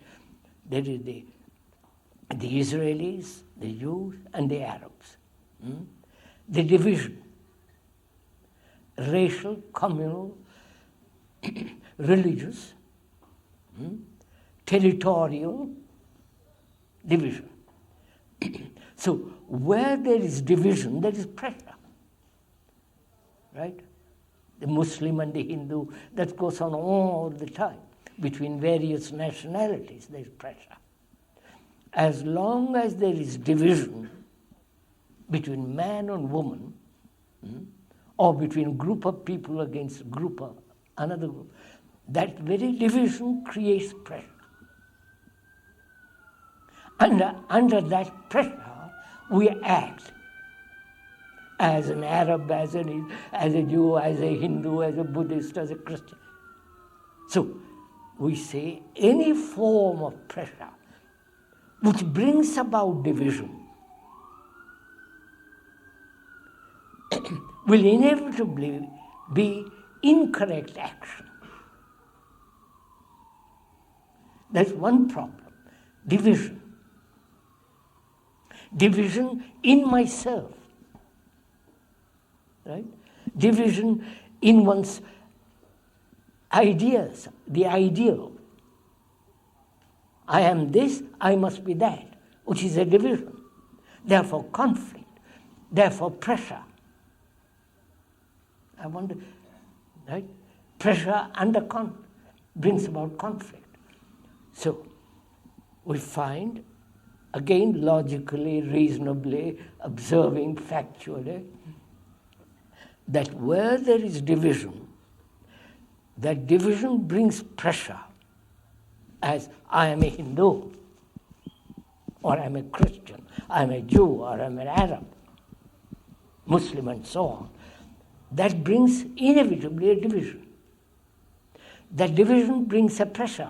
Speaker 2: There is the Israelis, the Jews, and the Arabs. The division, racial, communal, religious, territorial division. So where there is division, there is pressure, right? The Muslim and the Hindu, that goes on all the time. Between various nationalities, there is pressure. As long as there is division between man and woman, or between group of people against group of another group, that very division creates pressure. Under that pressure, we act. As an Arab, as a Jew, as a Hindu, as a Buddhist, as a Christian. So we say any form of pressure which brings about division will inevitably be incorrect action. That's one problem. Division. Division in myself. Right? Division in one's ideas, the ideal. I am this, I must be that, which is a division. Therefore conflict, therefore pressure. I wonder, right? Pressure under brings about conflict. So we find, again logically, reasonably, observing factually, that where there is division, that division brings pressure, as I am a Hindu, or I'm a Christian, I'm a Jew, or I'm an Arab, Muslim, and so on. That brings inevitably a division. That division brings a pressure.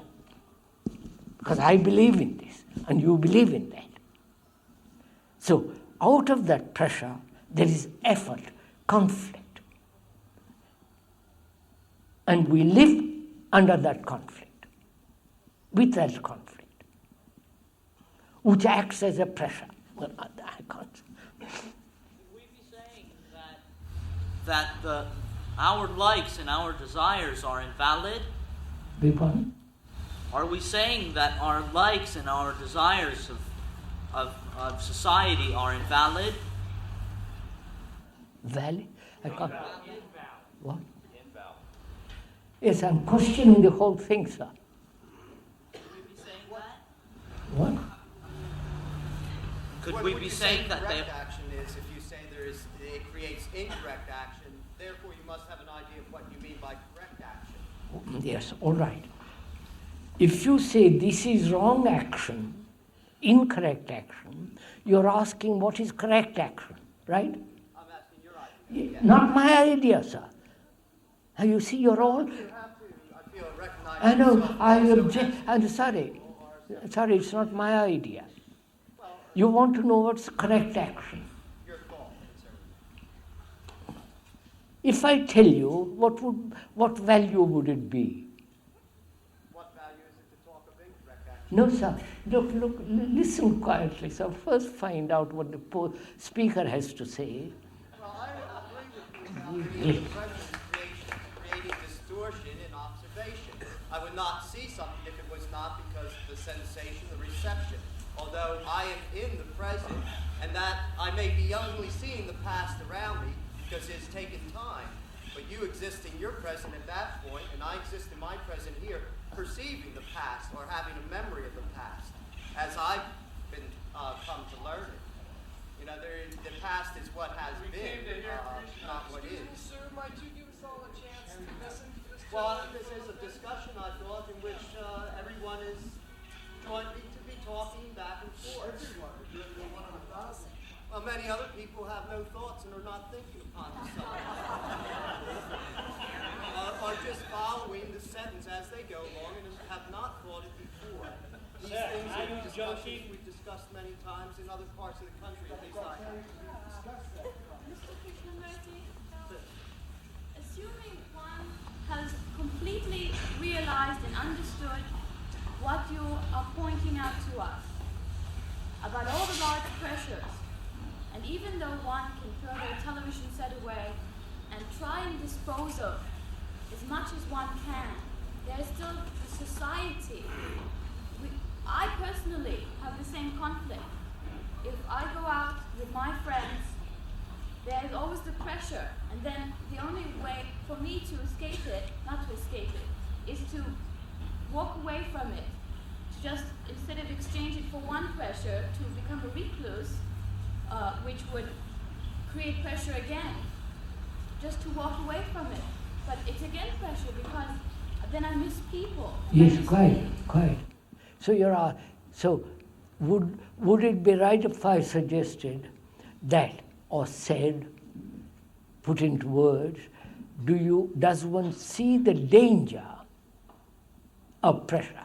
Speaker 2: because I believe in this and you believe in that. So out of that pressure, there is effort, conflict. And we live under that conflict, with that conflict, which acts as a pressure. Well, I can't.
Speaker 12: Should we be saying that our likes and our desires are invalid?
Speaker 2: Beg pardon?
Speaker 12: Are we saying that our likes and our desires of society are invalid?
Speaker 2: Valid? I can't. What? Yes, I'm questioning the whole thing, sir.
Speaker 12: Could we be saying that?
Speaker 2: What?
Speaker 12: Could we be saying that they...
Speaker 4: Correct action is if you say it creates incorrect action, therefore you must have an idea of what you mean by correct action.
Speaker 2: Yes, all right. If you say this is wrong action, incorrect action, you're asking what is correct action, right?
Speaker 4: I'm asking your idea. Yes.
Speaker 2: Not my idea, sir. You see, you're all...
Speaker 4: You have to, I feel, recognize...
Speaker 2: I know, I object. I'm sorry. Sorry, it's not my idea. You want to know what's correct action.
Speaker 4: Your thought, sir.
Speaker 2: If I tell you, what value would it be?
Speaker 4: What value is it to talk of incorrect action?
Speaker 2: No, sir. Look, listen quietly, sir. First find out what the speaker has to say.
Speaker 4: Well, I agree with you about creating distortion in observation. I would not see something if it was not because of the sensation, the reception. Although I am in the present, and that I may be only seeing the past around me because it's taken time, but you exist in your present at that point, and I exist in my present here, perceiving the past or having a memory of the past, as I've been come to learn it. You know, the past is what has been, not what is.
Speaker 15: Sir, might you give us all a chance to listen to this?
Speaker 4: Well, this is a discussion, I thought, in which everyone is jointly to be talking back and forth.
Speaker 15: You're one of 1,000.
Speaker 4: Well, many other people have no thoughts and are not thinking upon the subject. Are just following the sentence as they go along and have not thought it before. These things are discussions we've discussed many times in other parts of the country, at least I have.
Speaker 16: Mr. Krishnamurti, assuming one has completely realized and understood what you are pointing out to us about all the large pressures, and even though one can throw their television set away and try and dispose of as much as one can, there's still the society. I personally have the same conflict. If I go out with my friends, there's always the pressure, and then the only way for me to escape it, not to escape it, is to walk away from it. To just, instead of exchange it for one pressure, to become a recluse, which would create pressure again, just to walk away from it. But it's again pressure because then I miss people.
Speaker 2: Yes, quite. So would it be right if I suggested that, or said, put into words, does one see the danger of pressure?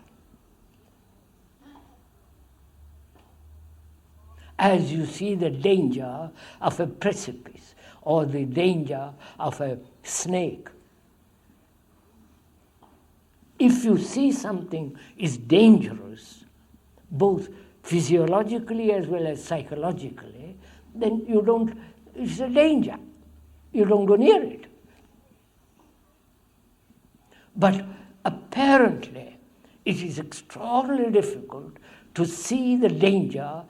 Speaker 2: As you see the danger of a precipice or the danger of a snake. If you see something is dangerous, both physiologically as well as psychologically, then it's a danger. You don't go near it. But apparently, it is extraordinarily difficult to see the danger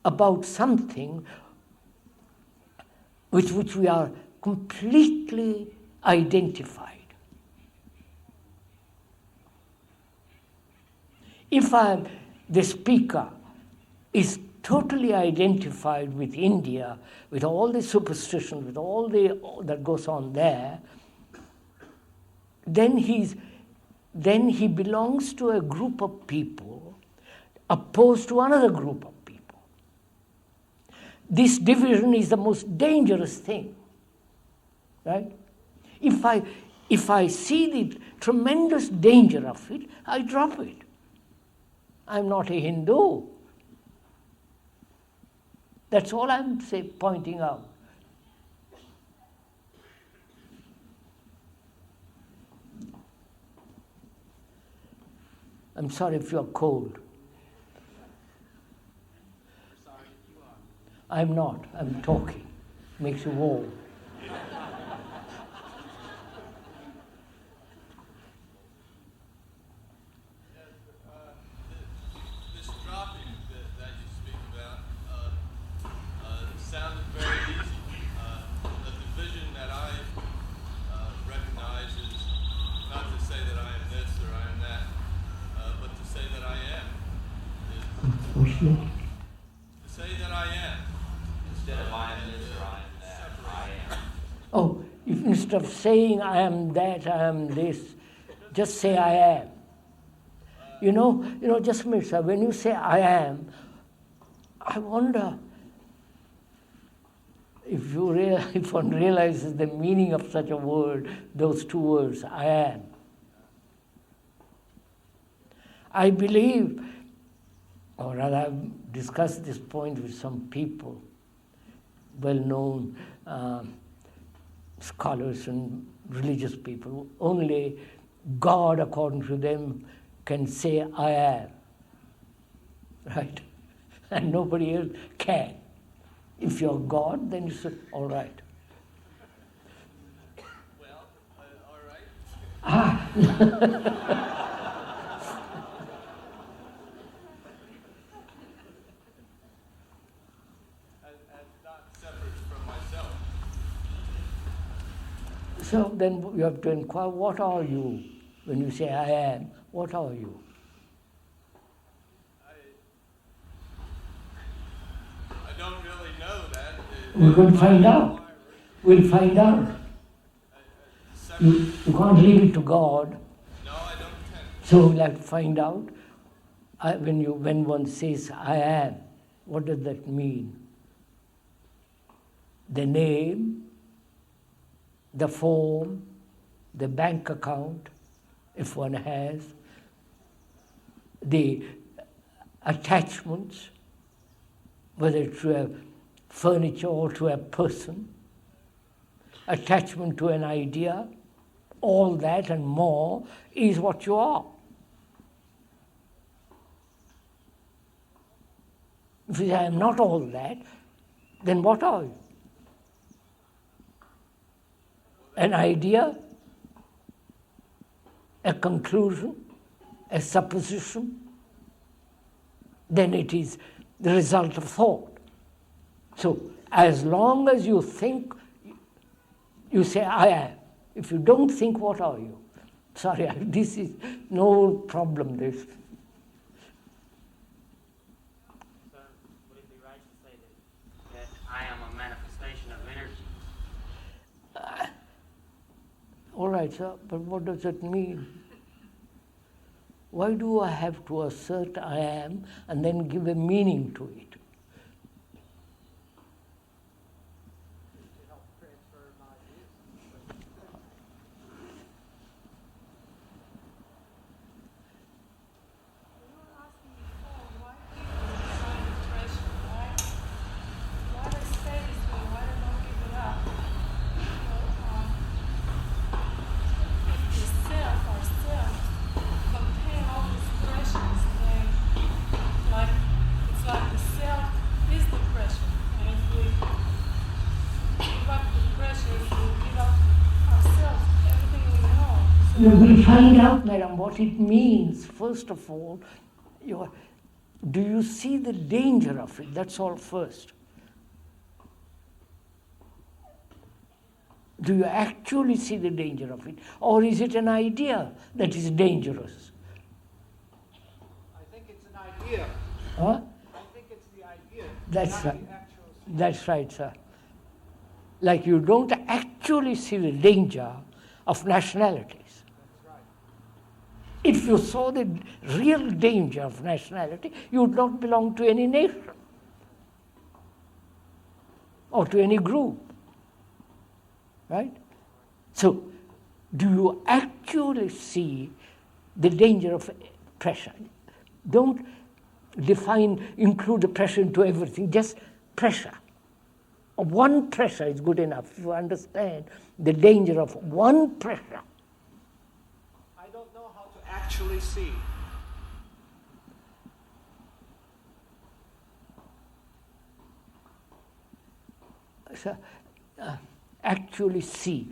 Speaker 2: about something with which we are completely identified. If the speaker is totally identified with India, with all the superstition, with all that goes on there, then he belongs to a group of people opposed to another group of people. This division is the most dangerous thing, right? If I see the tremendous danger of it, I drop it. I'm not a Hindu. That's all I'm pointing out. I'm sorry if you're cold. I'm not. I'm talking. Makes you warm.
Speaker 17: This dropping that you speak about sounded very easy. The division that I recognize is not to say that I am this or I am that, but to say that I am. To say that I am.
Speaker 7: Instead of I am this or I am that, I am.
Speaker 2: Oh, if instead of saying I am that, I am this, just say I am. You know, just a minute, sir, when you say I am, I wonder if one realizes the meaning of such a word, those two words, I am. I believe, or rather I've discussed this point with some people, well-known scholars and religious people. Only God, according to them, can say I am, right? And nobody else can. If you're God, then it's all right.
Speaker 17: Well, all right. Not separate from myself.
Speaker 2: So then you have to inquire, what are you? When you say I am, what are you?
Speaker 17: I don't really know that.
Speaker 2: We're going to find out. We'll find out. You can't leave it to God.
Speaker 17: No, I don't intend.
Speaker 2: So we'll have to find out. When one says I am, what does that mean? The name, the form, the bank account, if one has, the attachments, whether to a furniture or to a person, attachment to an idea, all that and more is what you are. If you say, I am not all that, then what are you? An idea, a conclusion, a supposition, then it is the result of thought. So, as long as you think, you say, I am. If you don't think, what are you? Sorry, this is no problem, this.
Speaker 14: Sir, would it be right to say that I am a manifestation of energy?
Speaker 2: All right, sir, but what does it mean? Why do I have to assert I am and then give a meaning to it? We'll find out, madam, what it means. First of all, do you see the danger of it? That's all first. Do you actually see the danger of it? Or is it an idea that is dangerous?
Speaker 15: I think it's an idea.
Speaker 2: Huh?
Speaker 15: I think it's the idea.
Speaker 2: That's
Speaker 15: not
Speaker 2: right.
Speaker 15: the actual
Speaker 2: That's right, sir. Like you don't actually see the danger of nationalities. If you saw the real danger of nationality, you would not belong to any nation or to any group, right? So, do you actually see the danger of oppression? Don't include the pressure into everything, just pressure. One pressure is good enough to understand the danger of one pressure.
Speaker 15: I don't know how to actually see.
Speaker 2: So, actually see.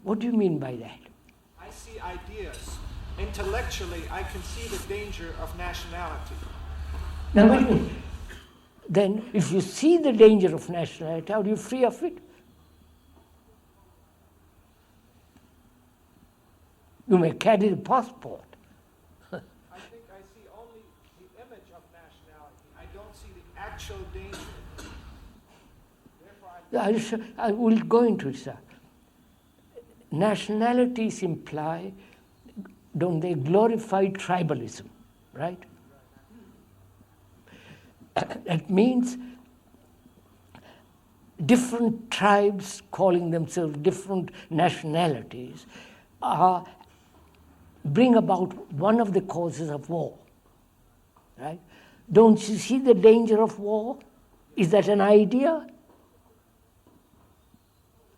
Speaker 2: What do you mean by that?
Speaker 15: I see ideas. Intellectually, I can see the danger of nationality.
Speaker 2: Now, wait a minute. Then, if you see the danger of nationality, how are you free of it? You may carry the passport.
Speaker 15: I think I see only the image of nationality. I don't see the actual danger. Therefore,
Speaker 2: I will go into it, sir. Nationalities imply, don't they, glorify tribalism, right? That means different tribes calling themselves different nationalities bring about one of the causes of war, right? Don't you see the danger of war? Is that an idea?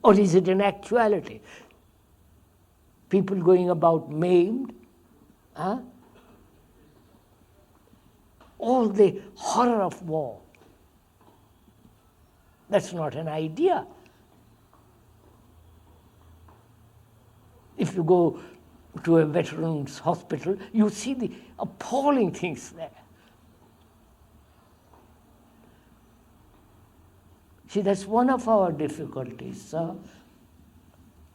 Speaker 2: Or is it an actuality? People going about maimed, all the horror of war. That's not an idea. If you go to a veterans hospital, you see the appalling things there. See, that's one of our difficulties, sir,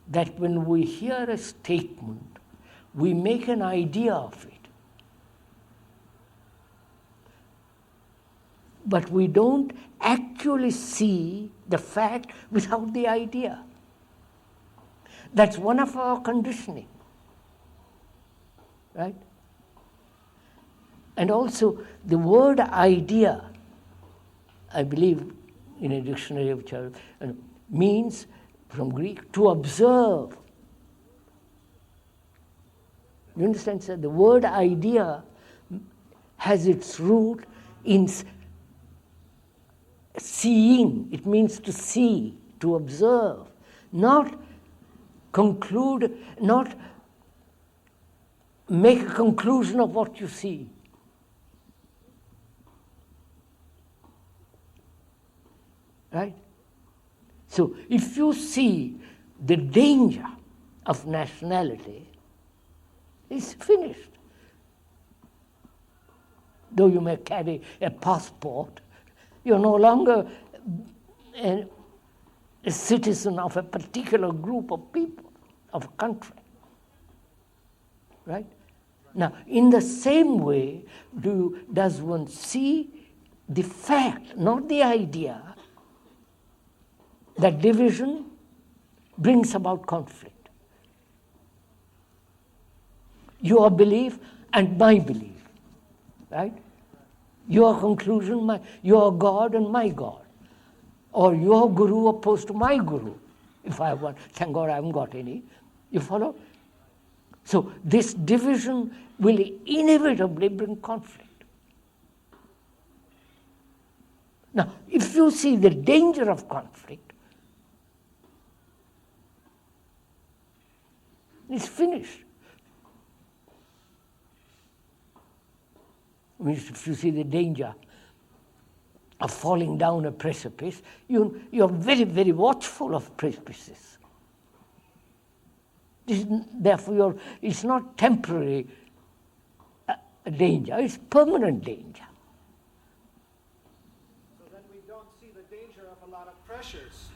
Speaker 2: that when we hear a statement, we make an idea of it. But we don't actually see the fact without the idea. That's one of our conditioning, right? And also, the word idea, I believe, in a dictionary of child, means, from Greek, to observe. You understand, sir? The word idea has its root in seeing. It means to see, to observe, not conclude, not make a conclusion of what you see. Right? So if you see the danger of nationality, it's finished. Though you may carry a passport, you're no longer a citizen of a particular group of people, of a country. Right? Now, in the same way, does one see the fact, not the idea, that division brings about conflict. Your belief and my belief, right? Your conclusion, your God and my God. Or your guru opposed to my guru. If I want, thank God I haven't got any. You follow? So this division will inevitably bring conflict. Now, if you see the danger of conflict, it's finished. If you see the danger of falling down a precipice, you're very, very watchful of precipices. Therefore, it's not temporary danger, it's permanent danger.
Speaker 15: So then we don't see the danger of a lot of pressures.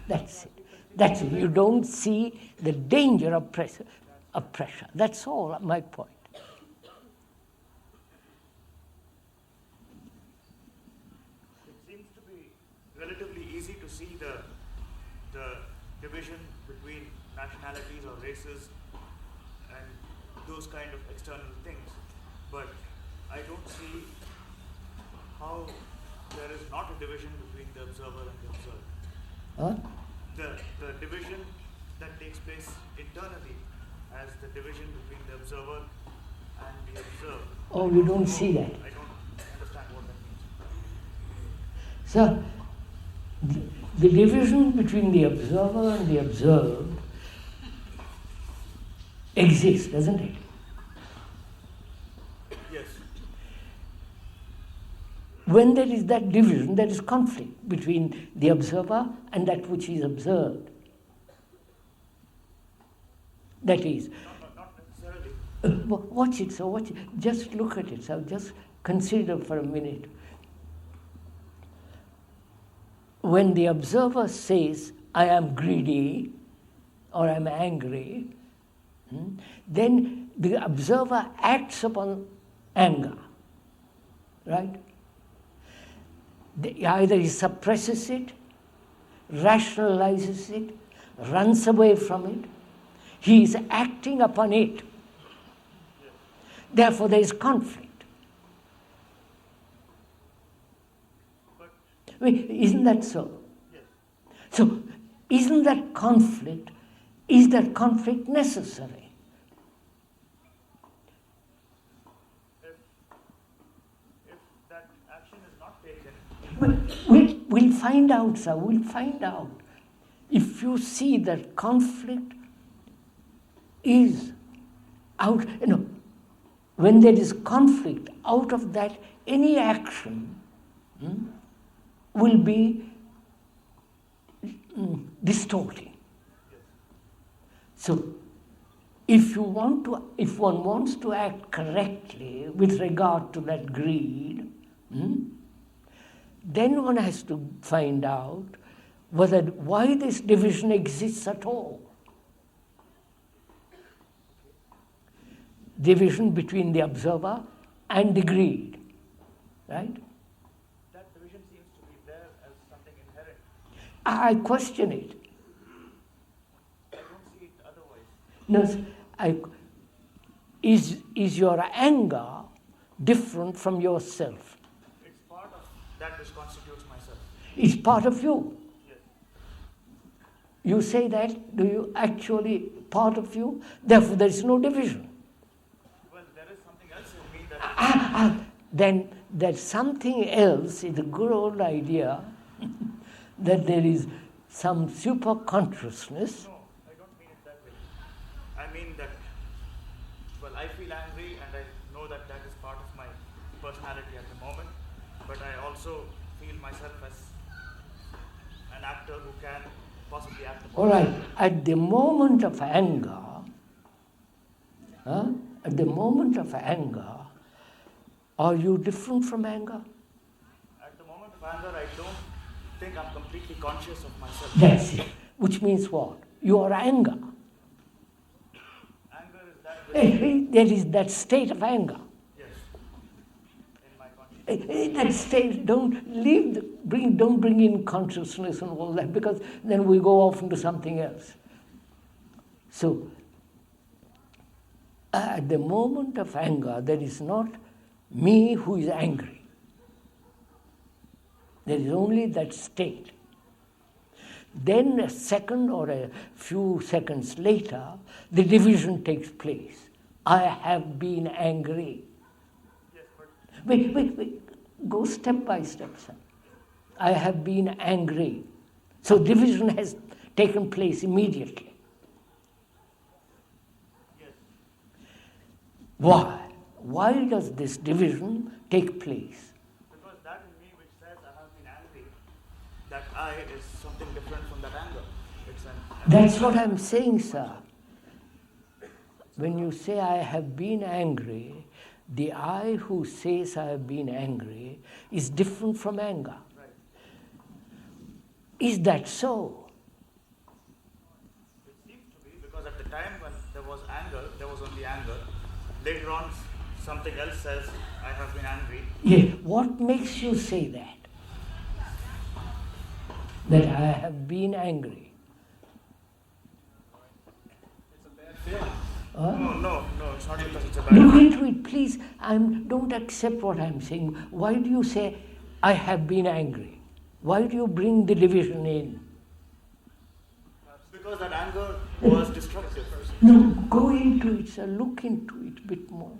Speaker 2: That's it. That's it. You don't see the danger of pressure. That's all my point.
Speaker 18: Relatively easy to see the division between nationalities or races and those kind of external things, but I don't see how there is not a division between the observer and the observed.
Speaker 2: Huh?
Speaker 18: The division that takes place internally as the division between the observer and the observed.
Speaker 2: Oh, you don't see that?
Speaker 18: I don't understand
Speaker 2: So, the division between the observer and the observed exists, doesn't it?
Speaker 18: Yes.
Speaker 2: When there is that division, there is conflict between the observer and that which is observed. That is,
Speaker 18: Not necessarily.
Speaker 2: watch it, so watch it. Just look at it, so just consider for a minute. When the observer says, I am greedy or I am angry, then the observer acts upon anger, right? Either he suppresses it, rationalizes it, runs away from it. He is acting upon it. Therefore, there is conflict. Isn't that so?
Speaker 18: Yes.
Speaker 2: So, isn't that conflict, is that conflict necessary?
Speaker 18: If that action is not taken...
Speaker 2: We'll find out, sir, we'll find out. If you see that conflict is out, when there is conflict, out of that, any action will be distorting. So, if one wants to act correctly with regard to that greed, then one has to find out why this division exists at all. Division between the observer and the greed, right?
Speaker 18: That division seems to be there as something inherent.
Speaker 2: I question it.
Speaker 18: I don't see it otherwise.
Speaker 2: No, is your anger different from yourself?
Speaker 18: It's part of that which constitutes myself.
Speaker 2: It's part of you.
Speaker 18: Yes.
Speaker 2: You say that, do you actually part of you? Therefore, there is no division.
Speaker 18: Well, there is something else in me that...
Speaker 2: Then that something else is a good old idea that there is some super consciousness.
Speaker 18: No, I don't mean it that way. I mean that, well, I feel angry and I know that that is part of my personality at the moment, but I also feel myself as an actor who can possibly act upon
Speaker 2: All right, at the moment of anger, are you different from anger?
Speaker 18: At the moment of anger, I don't think I'm completely conscious of myself.
Speaker 2: That's it. Which means what? You are anger.
Speaker 18: Anger is that...
Speaker 2: There is that state of anger.
Speaker 18: Yes. In my consciousness.
Speaker 2: That state, don't bring in consciousness and all that, because then we go off into something else. So, at the moment of anger, there is not me who is angry. There is only that state. Then a second or a few seconds later, the division takes place. I have been angry.
Speaker 18: Yes, but...
Speaker 2: Wait. Go step by step, sir. I have been angry. So division has taken place immediately.
Speaker 18: Yes.
Speaker 2: Why? Why does this division take place?
Speaker 18: Because that in me which says I have been angry, that I is something different from that anger. It's
Speaker 2: That's what I'm saying, sir. When you say I have been angry, the I who says I have been angry is different from anger.
Speaker 18: Right.
Speaker 2: Is that so?
Speaker 18: It seems to be, because at the time when there was anger, there was only anger. Later on, something else says, I have been angry.
Speaker 2: Yeah. What makes you say that? That I have been angry?
Speaker 15: It's a bad feeling.
Speaker 18: No, it's not because it's a bad
Speaker 2: Look
Speaker 18: feeling.
Speaker 2: into it, please. Don't accept what I'm saying. Why do you say, I have been angry? Why do you bring the division in?
Speaker 18: Because that anger was destructive.
Speaker 2: No, go into it, sir. Look into it a bit more.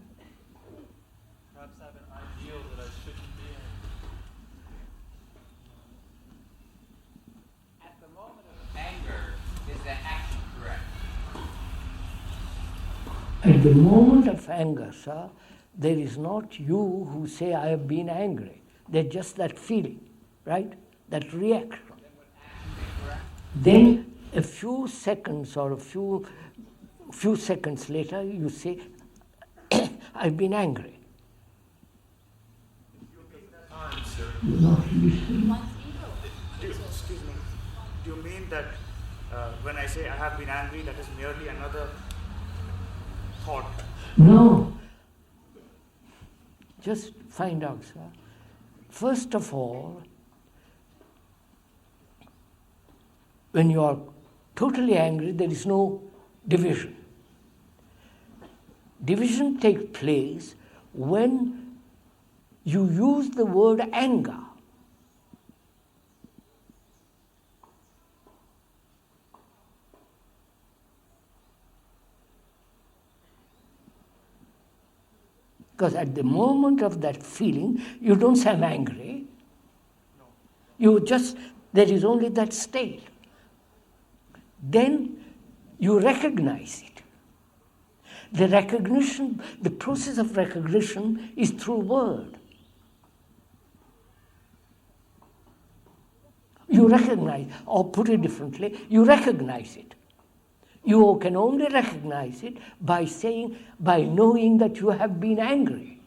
Speaker 15: Perhaps I have an ideal that I shouldn't be
Speaker 2: At the moment of anger, sir, there is not you who say, I have been angry. There's just that feeling, right? That reaction. Then a few seconds or a few seconds later, you say, I've been angry. You're not listening.
Speaker 18: Excuse me. Do you mean that when I say I have been angry, that is merely another thought?
Speaker 2: No. Just find out, sir. First of all, when you are totally angry, there is no division. Division takes place when you use the word anger. Because at the moment of that feeling, you don't say I'm angry. You just, there is only that state. Then you recognize it. The recognition, the process of recognition is through word. You recognize, or put it differently, you recognize it. You can only recognize it by saying, by knowing that you have been angry,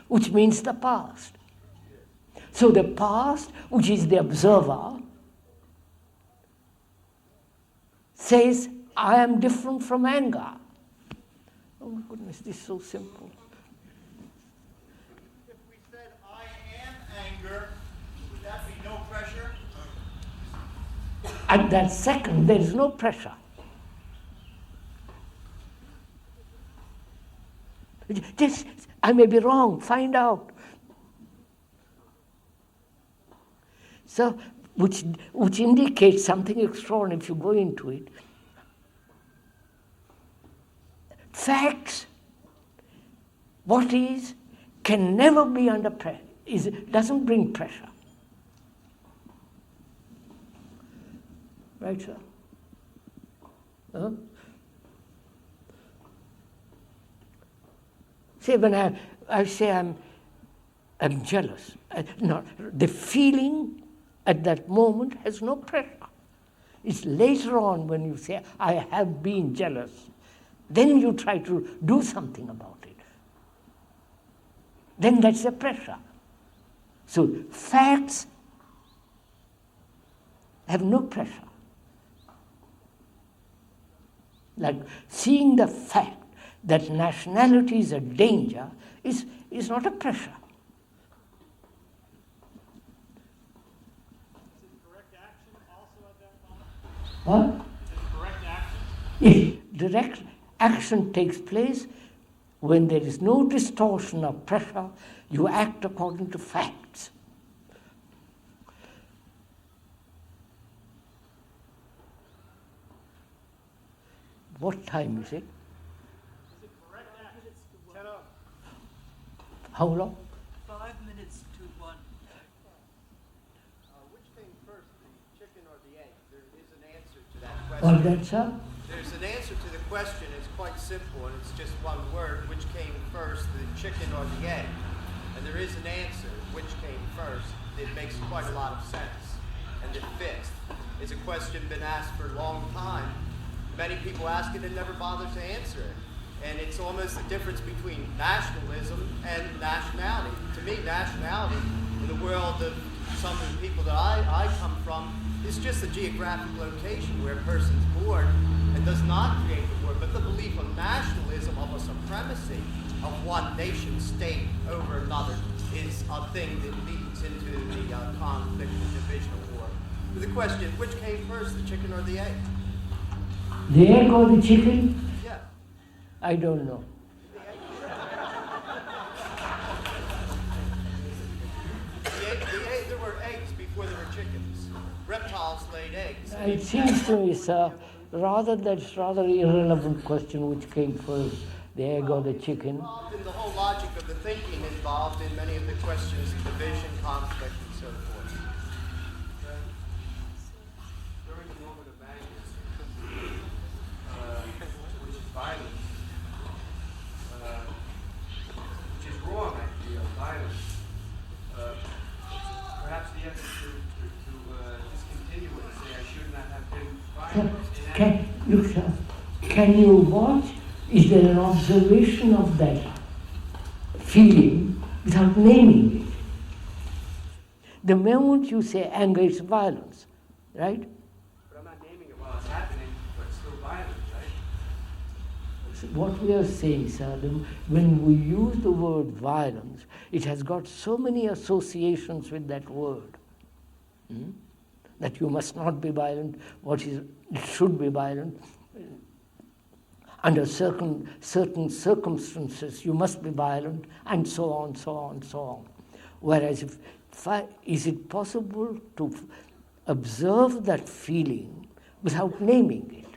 Speaker 2: which means the past. So the past, which is the observer, says, I am different from anger. Oh my goodness, this is so simple.
Speaker 18: If we said I am anger, would that be no pressure?
Speaker 2: At that second, there is no pressure. Just, I may be wrong, find out. So, which indicates something extraordinary if you go into it. Facts, what is, can never be under pressure. Doesn't bring pressure. Right, sir? Huh? Say when I say I'm jealous. No, the feeling at that moment has no pressure. It's later on when you say, I have been jealous. Then you try to do something about it. Then that's a pressure. So facts have no pressure. Like seeing the fact that nationality is a danger is not a pressure.
Speaker 10: Is it correct action also at that moment?
Speaker 2: What?
Speaker 10: Is it correct action?
Speaker 2: Yes, direct action takes place when there is no distortion of pressure. You act according to facts. What time is it?
Speaker 10: Is it correct action? 10:00.
Speaker 2: How long?
Speaker 12: 5 minutes to 1.
Speaker 4: Which came first, the chicken or the egg? There is an answer to that question.
Speaker 2: What that, sir?
Speaker 4: There's an answer to the question. It's quite simple, and it's just one word. Which came first, the chicken or the egg? And there is an answer. Which came first? It makes quite a lot of sense, and it fits. It's a question been asked for a long time. Many people ask it and never bother to answer it. And it's almost the difference between nationalism and nationality. To me, nationality, in the world of some of the people that I come from, is just a geographic location where a person's born and does not create the word. But the belief of nationalism, of a supremacy of one nation state over another, is a thing that leads into the conflict and division of war. But the question, which came first, the chicken or the egg?
Speaker 2: The egg or the chicken?
Speaker 4: Yeah.
Speaker 2: I don't know.
Speaker 4: There were eggs before there were chickens. Reptiles laid eggs.
Speaker 2: It seems to me, sir, that's rather irrelevant question which came first, the egg or the chicken.
Speaker 4: In the whole logic of the thinking involved in many of the questions of division, conflict, and so forth.
Speaker 7: During the moment of anger, which is violence,
Speaker 2: Can you watch? Is there an observation of that feeling without naming it? The moment you say anger is violence, right?
Speaker 11: But I'm not naming it while it's happening, but it's still violence, right?
Speaker 2: So what we are saying, sir, when we use the word violence, it has got so many associations with that word. That you must not be violent, it should be violent. Under certain circumstances, you must be violent, and so on, so on, so on. Whereas, is it possible to observe that feeling without naming it?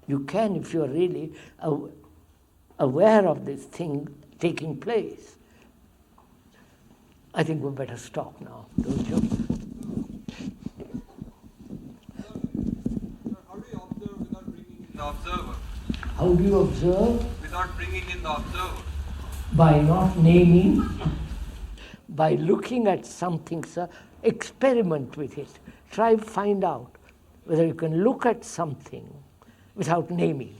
Speaker 2: You can if you are really aware of this thing taking place. I think we better stop now, don't you?
Speaker 11: Observer.
Speaker 2: How do you observe?
Speaker 11: Without bringing in the observer.
Speaker 2: By not naming, by looking at something, sir, experiment with it. Try to find out whether you can look at something without naming.